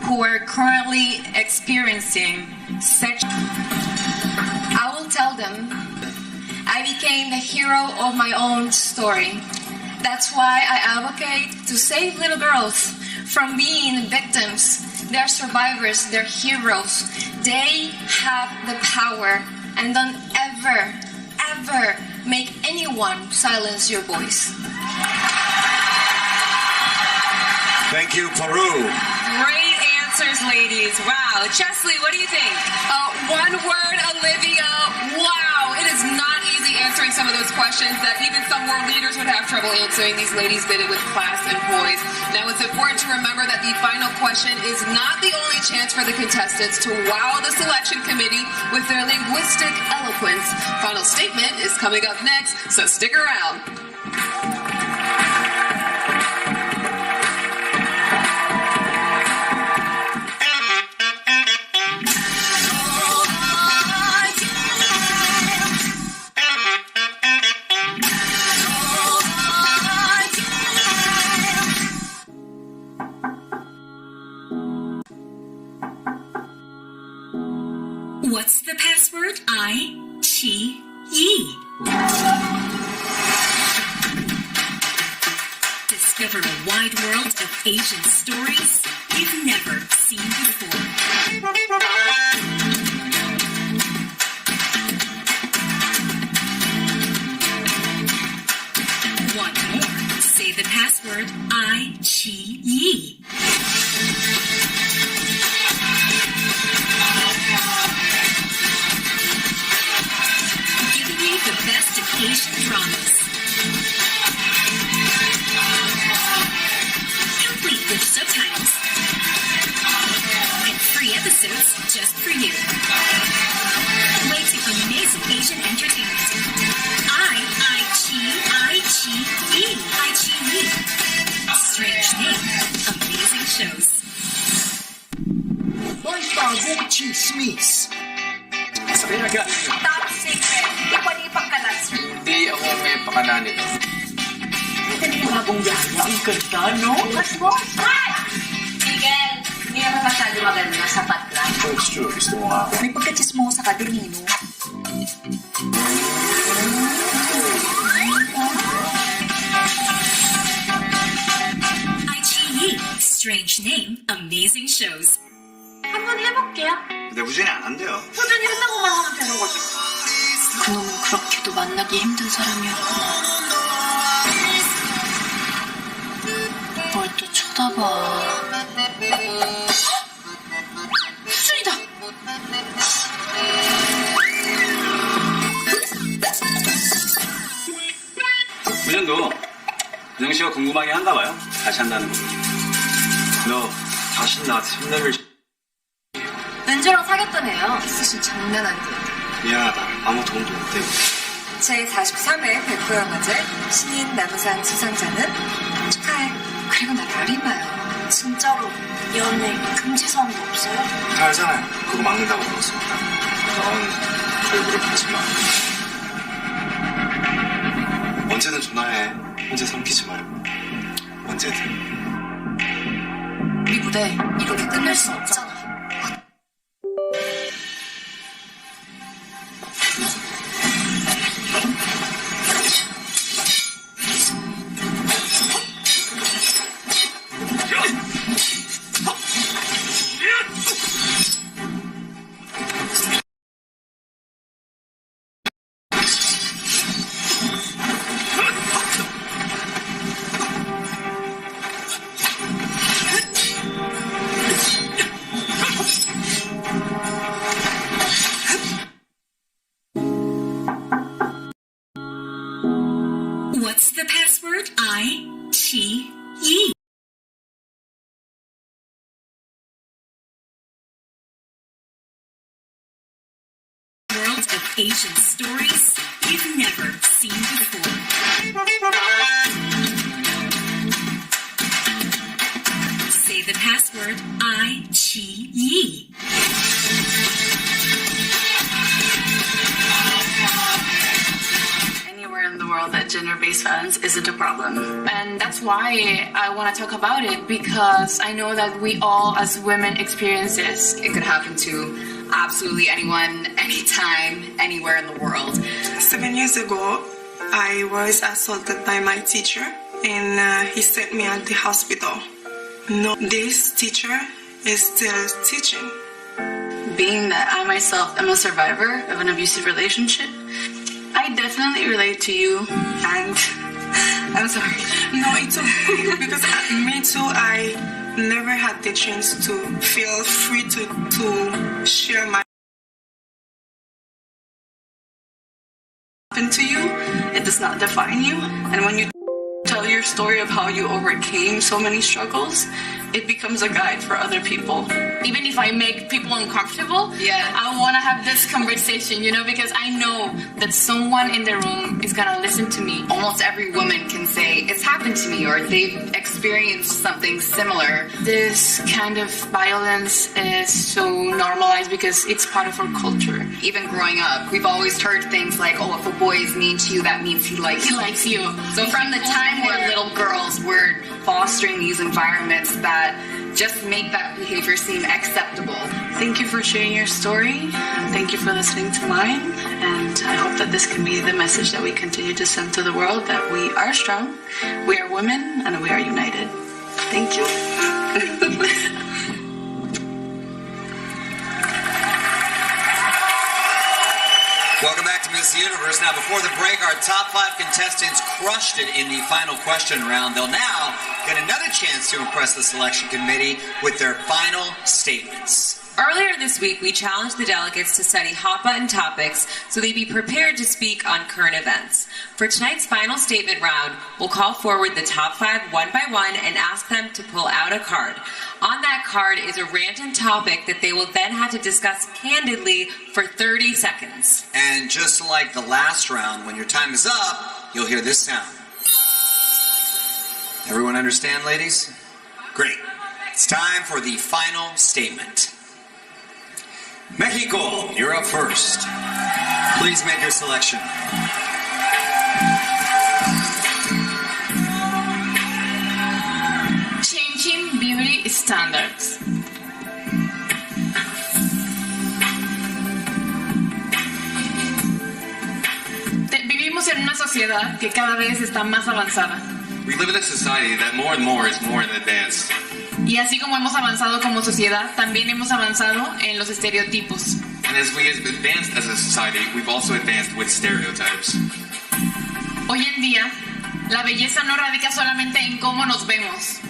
Speaker 21: who are currently experiencing sexual... I will tell them I became the hero of my own story. That's why I advocate to save little girls from being victims. They're survivors, they're heroes. They have the power, and don't ever, ever make anyone silence your voice.
Speaker 5: Thank you, Peru.
Speaker 17: Great answers, ladies. Wow. Chesley, what do you think?
Speaker 22: One word, Olivia. Wow. It is not easy answering some of those questions that even some world leaders would have trouble answering. These ladies did it with class and poise. Now, it's important to remember that the final question is not the only chance for the contestants to wow the selection committee with their linguistic eloquence. Final statement is coming up next, so stick around.
Speaker 23: What's the password? I, she, ye.
Speaker 2: Discover a wide world of Asian stories you've never seen before. Want more? Say the password I-Chi-Yi. Giving you the best of Asian dramas. Complete with subtitles. And free episodes just for you. Waiting amazing Asian entertainment. I-Chi-Yi. I-Chi-Yi. Strange name. Amazing shows.
Speaker 3: May bagong chismis.
Speaker 23: Sabihin agad.
Speaker 24: Top secret. Ipalipang ka lang, sir.
Speaker 23: Hindi ako may pakala nito.
Speaker 24: Ito na yung bagong yaya. Ang ganda, no? Let's go. Miguel, hindi naman masyado maganda. Sapat lang.
Speaker 23: Oh, it's true. Gusto mo nga ako.
Speaker 24: May pagkachismosa ka din, no?
Speaker 2: I-Chi-Yi. Strange name. Amazing shows.
Speaker 24: 한번 해볼게요.
Speaker 23: 내부진이 안 돼요.
Speaker 24: 소변이 한다고만 하면 되는 거지.
Speaker 10: 그놈은 그렇게도 만나기 힘든 사람이었구나. 뭘 또 쳐다봐.
Speaker 24: 수준이다.
Speaker 11: 문현도 은영 씨가 궁금하게 한가 봐요. 다시 한다는 거. 너 다시 나한테 힘내를.
Speaker 24: 은주랑 사귀었던 애요. 사실 장난 아니에요.
Speaker 23: 미안하다. 아무 도움도 못 되고.
Speaker 24: 제43회 백호영화제 신인 남우상 수상자는 축하해. 그리고 나를 알리마요. 진짜로 연애 금지사항도 없어요?
Speaker 23: 다 알잖아요. 그거 막는다고 그랬습니다. 넌 절부를 하지 마. 언제든 전화해. 혼자 삼키지 말고. 언제든.
Speaker 24: 우리 무대 이렇게 끝낼 수 없잖아.
Speaker 2: What's the password? I-Chi-Yi. World of Asian stories you've never seen before. Say the password I-Chi-Yi.
Speaker 13: Anywhere in the world that gender-based violence isn't a problem. And that's why I want to talk about it, because I know that we all as women experience this.
Speaker 24: It could happen to absolutely anyone, anytime, anywhere in the world.
Speaker 25: 7 years ago, I was assaulted by my teacher, and he sent me at the hospital. No, this teacher is still teaching.
Speaker 13: Being that I myself am a survivor of an abusive relationship, I definitely relate to you, and I'm sorry.
Speaker 25: No, it's okay, because me too, I never had the chance to feel free to share my
Speaker 13: happened to you. It does not define you, and when you tell your story of how you overcame so many struggles, it becomes a guide for other people. Even if I make people uncomfortable, I want to have this conversation, because I know that someone in the room is going to listen to me.
Speaker 24: Almost every woman can say, it's happened to me, or they've experienced something similar.
Speaker 13: This kind of violence is so normalized because it's part of our culture.
Speaker 24: Even growing up, we've always heard things like, oh, if a boy is mean to you, that means he likes you.
Speaker 13: He likes you.
Speaker 24: So from the time we're little girls, we're fostering these environments that
Speaker 22: just make that behavior seem acceptable.
Speaker 1: Thank you for sharing your story. Thank you for listening to mine. And I hope that this can be the message that we continue to send to the world, that we are strong, we are women, and we are united. Thank you.
Speaker 5: Welcome back to Miss Universe. Now, before the break, our top 5 contestants crushed it in the final question round. They'll now get another chance to impress the selection committee with their final statements.
Speaker 17: Earlier this week, we challenged the delegates to study hot button topics so they'd be prepared to speak on current events. For tonight's final statement round, we'll call forward the top 5 one by one and ask them to pull out a card. On that card is a random topic that they will then have to discuss candidly for 30 seconds.
Speaker 5: And just like the last round, when your time is up, you'll hear this sound. Everyone understand, ladies? Great. It's time for the final statement. Mexico, you're up first. Please make your selection.
Speaker 14: Changing beauty standards. Vivimos en una sociedad que cada vez está más avanzada.
Speaker 19: We live in a society that more and more is more advanced.
Speaker 14: Y así como hemos avanzado como sociedad, también hemos avanzado en los estereotipos.
Speaker 19: And as we have advanced as a society, we've also advanced with stereotypes.
Speaker 14: Hoy en día, la belleza no radica solamente en cómo nos vemos.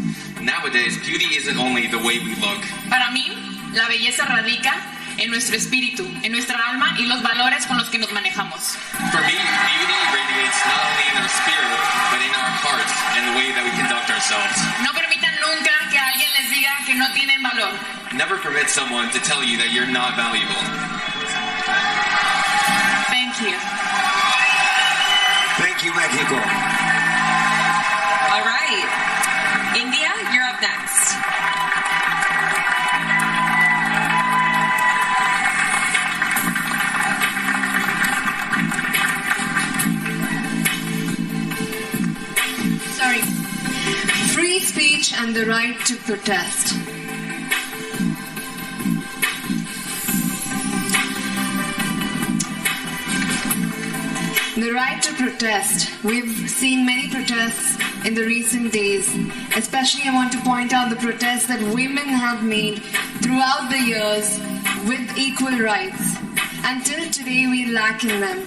Speaker 19: Nowadays, beauty isn't only the way we look.
Speaker 14: Para mí, la belleza radica en nuestro espíritu, en nuestra alma y los valores con los que nos manejamos.
Speaker 19: For me, beauty radiates not only in our spirit, but in our hearts and the way that we conduct ourselves.
Speaker 14: No permitan nunca que alguien les diga que no tienen valor.
Speaker 19: Never permit someone to tell you that you're not valuable.
Speaker 14: Thank you.
Speaker 5: Thank you, Mexico.
Speaker 17: All right. India, you're up next.
Speaker 6: Sorry. Free speech and the right to protest. The right to protest. We've seen many protests in the recent days. Especially I want to point out the protests that women have made throughout the years with equal rights. Until today we lack in them.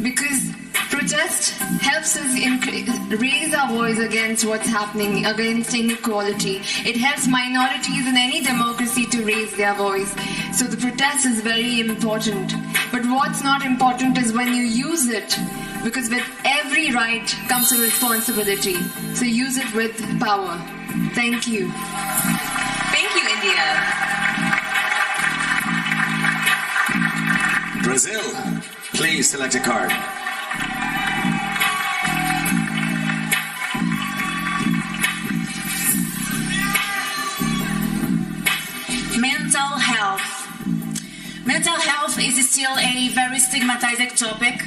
Speaker 6: Because protest helps us raise our voice against what's happening, against inequality. It helps minorities in any democracy to raise their voice. So the protest is very important. But what's not important is when you use it, because with every right comes a responsibility. So use it with power. Thank you.
Speaker 17: Thank you, India.
Speaker 5: Brazil, please select a card.
Speaker 16: Mental health. Mental health is still a very stigmatized topic,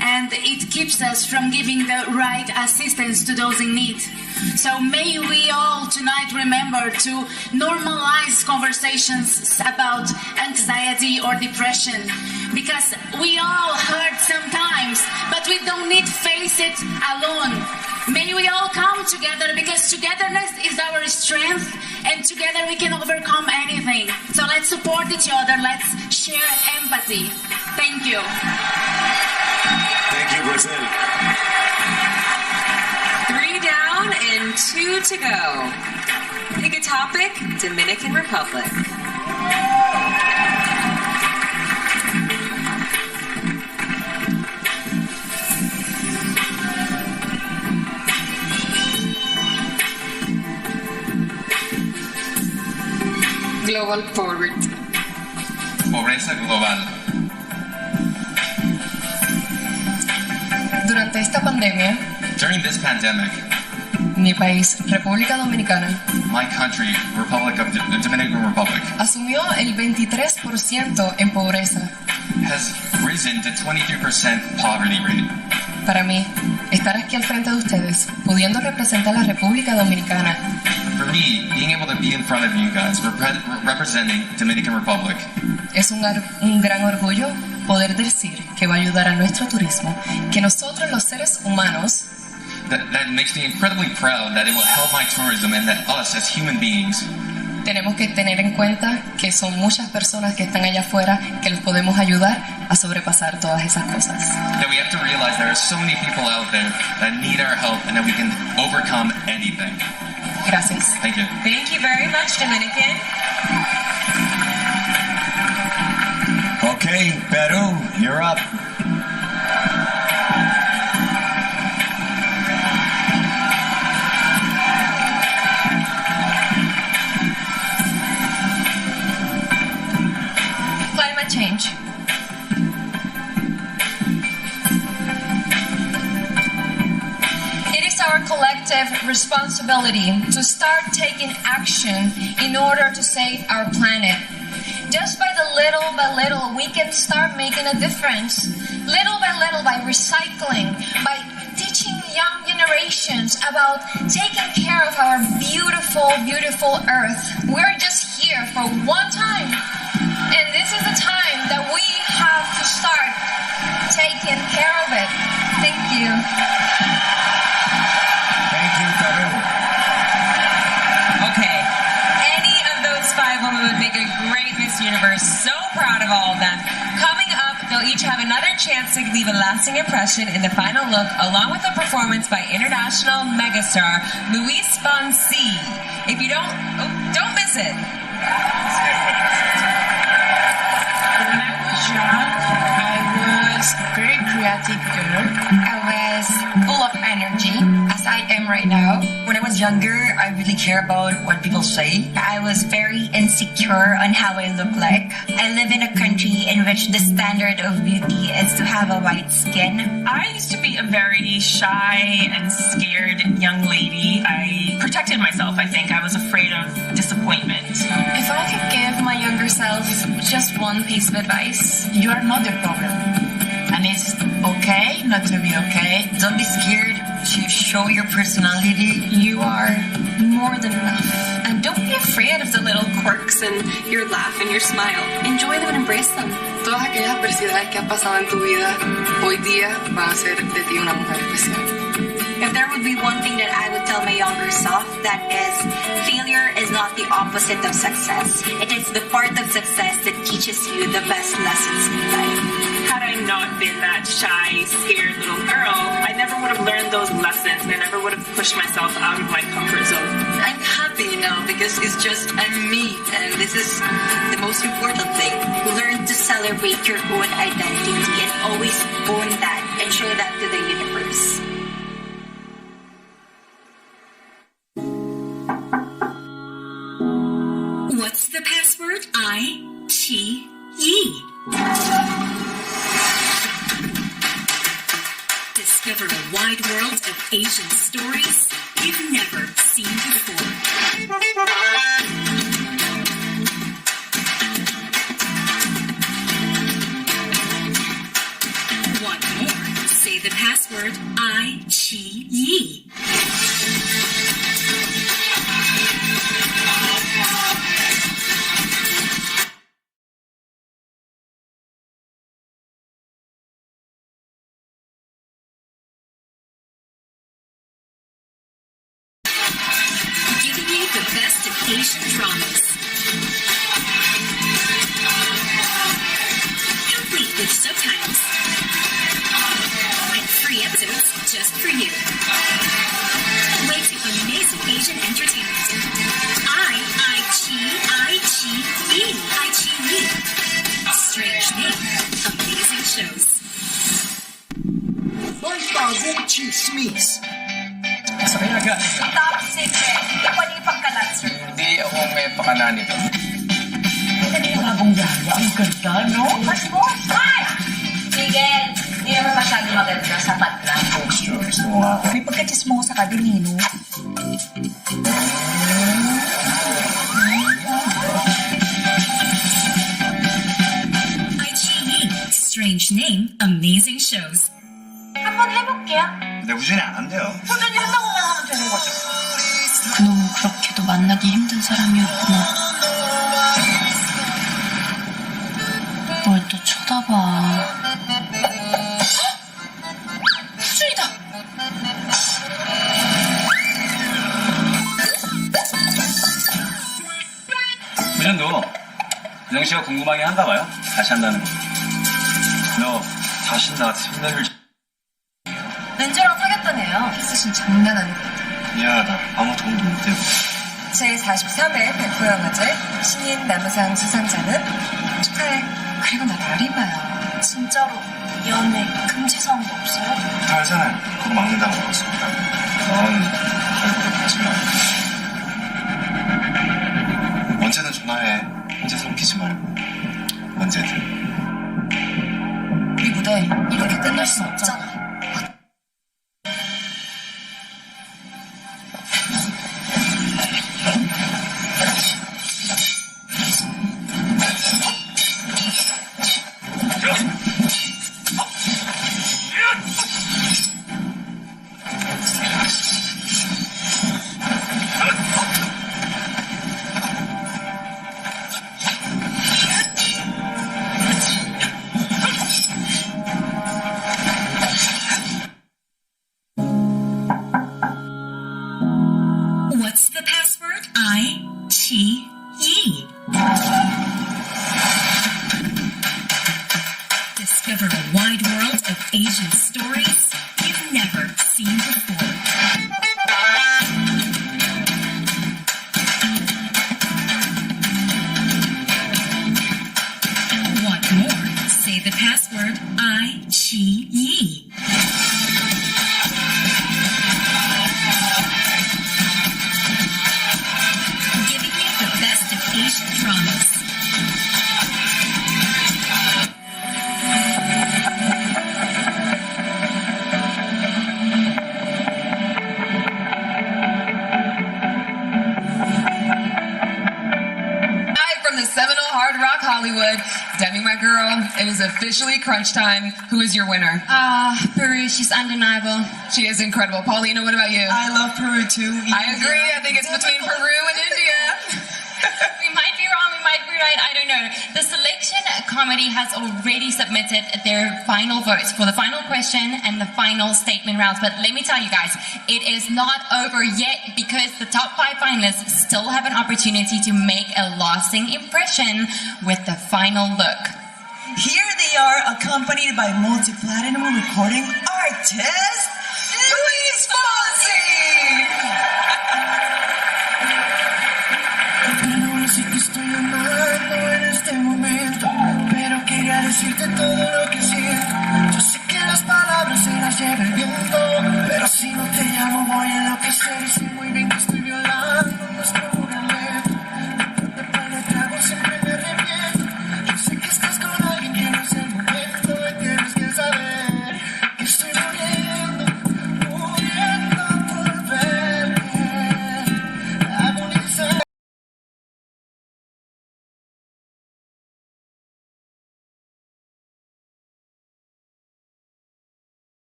Speaker 16: and it keeps us from giving the right assistance to those in need. So may we all tonight remember to normalize conversations about anxiety or depression, because we all hurt sometimes, but we don't need to face it alone. May we all come together, because togetherness is our strength, and together we can overcome anything. So let's support each other, let's share empathy. Thank you.
Speaker 5: Thank you, Brazil.
Speaker 17: 3 down and 2 to go. Pick a topic, Dominican Republic.
Speaker 22: Global poverty.
Speaker 19: Pobreza global.
Speaker 7: Durante esta pandemia,
Speaker 19: During this pandemic,
Speaker 7: mi país, República Dominicana,
Speaker 19: my country, Republic of the Dominican Republic,
Speaker 7: asumió el 23% en pobreza.
Speaker 19: has risen to 23% poverty rate.
Speaker 7: Para mí, estar aquí al frente de ustedes, pudiendo representar a la República Dominicana,
Speaker 19: For me, being able to be in front of you guys, representing Dominican Republic,
Speaker 7: Es un gran orgullo poder decir que va a ayudar a nuestro turismo, que nosotros los seres humanos
Speaker 19: that makes me incredibly proud that it will help my tourism and that us as human beings
Speaker 7: tenemos que tener en cuenta que son muchas personas que están allá afuera que los podemos ayudar a sobrepasar todas esas cosas.
Speaker 19: That we have to realize there are so many people out there that need our help and that we can overcome anything.
Speaker 7: Gracias.
Speaker 19: Thank you.
Speaker 17: Thank you very much, Dominican.
Speaker 5: Okay, Peru, you're up.
Speaker 7: Climate change. It is our collective responsibility to start taking action in order to save our planet. Just by little, we can start making a difference. Little by recycling, by teaching young generations about taking care of our beautiful, beautiful earth. We're just here for one time. And this is the time that we have to start taking care of it. Thank you.
Speaker 5: Thank you, Peru.
Speaker 17: Okay. Any of those 5 women would make a great Miss Universe. So proud of all of them. Coming up, they'll each have another chance to leave a lasting impression in the final look, along with a performance by international megastar Luis Fonsi. If you don't miss it.
Speaker 14: When I was young, I was a very creative girl.
Speaker 10: I was full of energy, as I am right now. When I was younger, I really care about what people say. I was very insecure on how I look like. I live in a country in which the standard of beauty is to have a white skin.
Speaker 14: I used to be a very shy and scared young lady. I protected myself, I think. I was afraid of disappointment.
Speaker 10: If I could give my younger self just one piece of advice, you are not the problem. And it's okay not to be okay. Don't be scared to show your personality. You are more than enough.
Speaker 2: And don't be afraid of the little quirks and your laugh and your smile. Enjoy them and embrace them.
Speaker 1: Todas aquellas adversidades que han pasado en tu vida hoy día van a ser de ti una mujer especial.
Speaker 16: If there would be one thing that I would tell my younger self, that is, failure is not the opposite of success. It is the part of success that teaches you the best lessons in life.
Speaker 14: Had I not been that shy, scared little girl, I never would have learned those lessons and I never would have pushed myself out of my comfort zone.
Speaker 1: I'm happy now because it's just I'm me, and this is the most important thing.
Speaker 16: Learn to celebrate your own identity and always own that and show that to the universe.
Speaker 2: What's the password? I-Chi-Yi. Discover a wide world of Asian stories you've never seen before. Want more? Say the password I-Chi-Yi. Giving you the best of Asian dramas. Complete with subtitles. And free episodes just for you. Way to amazing Asian entertainment. I-Chi-Yi. I-Chi-Yi. Strange name. Amazing shows.
Speaker 3: May bagong chismis.
Speaker 6: Top secret. Pwede ipagkalat, sir.
Speaker 19: Hindi ako may pakala nito.
Speaker 18: Ano yung bagong yaya? Ang ganda, no?
Speaker 6: Mas mo, Ay! Miguel, hindi naman masyado maganda. Sapat lang.
Speaker 18: Gusto mo nga ako. May pagkachismosa ka din, Nino.
Speaker 2: I-Chi-Yi. Strange name. Amazing shows.
Speaker 6: 한번 해볼게요.
Speaker 3: 근데 우진이 안 한대요.
Speaker 6: 소장님 한다고 하면 되는 거죠.
Speaker 10: 그놈은 그렇게도 만나기 힘든 사람이었구나. 뭘 또 쳐다봐.
Speaker 2: 술이다.
Speaker 11: 그전도 규정 씨가 궁금하게 한가 봐요. 다시 한다는 거. 너 다시 나 침대를
Speaker 6: 렌저랑 사귀었다네요. 키스신 장난 아니고.
Speaker 23: 미안하다. 아무 도움도 못 되고.
Speaker 6: 제43회 백호영화제 신인 남우상 수상자는 축하해. 그리고 나 날 입어요. 진짜로 연애 금지 사항도 없어요?
Speaker 23: 다 알잖아요. 그거 막는다고 먹었습니다. 넌 결국에 가지 마. 언제든 전화해. 혼자 삼키지 말고. 언제든.
Speaker 6: 우리 무대 이렇게 끝날 순 없잖아.
Speaker 2: What's the password? I-T-E. Discover a wide world of Asian stories you've never seen before. Want more? Say the password I-T-E. Giving you the best of Asian dramas.
Speaker 7: Hi from the Seminole Hard Rock Hollywood. Demi, my girl, it is officially crunch time. Who is your winner?
Speaker 14: Peru, she's undeniable.
Speaker 7: She is incredible. Paulina, what about you?
Speaker 4: I love Peru too.
Speaker 7: I agree. I think it's between Peru and India.
Speaker 14: We might be wrong, we might be right, I don't know. The selection committee has already submitted their final votes for the final question and the final statement rounds. But let me tell you guys, it is not over yet because the top 5 finalists still have an opportunity to make a lasting impression with the final look.
Speaker 4: Here they are, accompanied by multi-platinum recording artist, Luis Fonsi!
Speaker 3: Perdona si te estoy llamando en este momento, pero quería decirte todo lo que siento. Yo sé que las palabras se las lleva el viento, pero si no te llamo voy a enloquecer y sé muy bien que estoy violando nuestro juramento. De par de tragos siempre me arrepiento. Yo sé que estás con alguien que no es el momento y tienes que saber que estoy muriendo.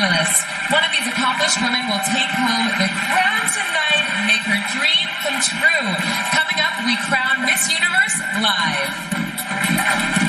Speaker 7: finalists. One of these accomplished women will take home the crown tonight and make her dream come true. Coming up, we crown Miss Universe live.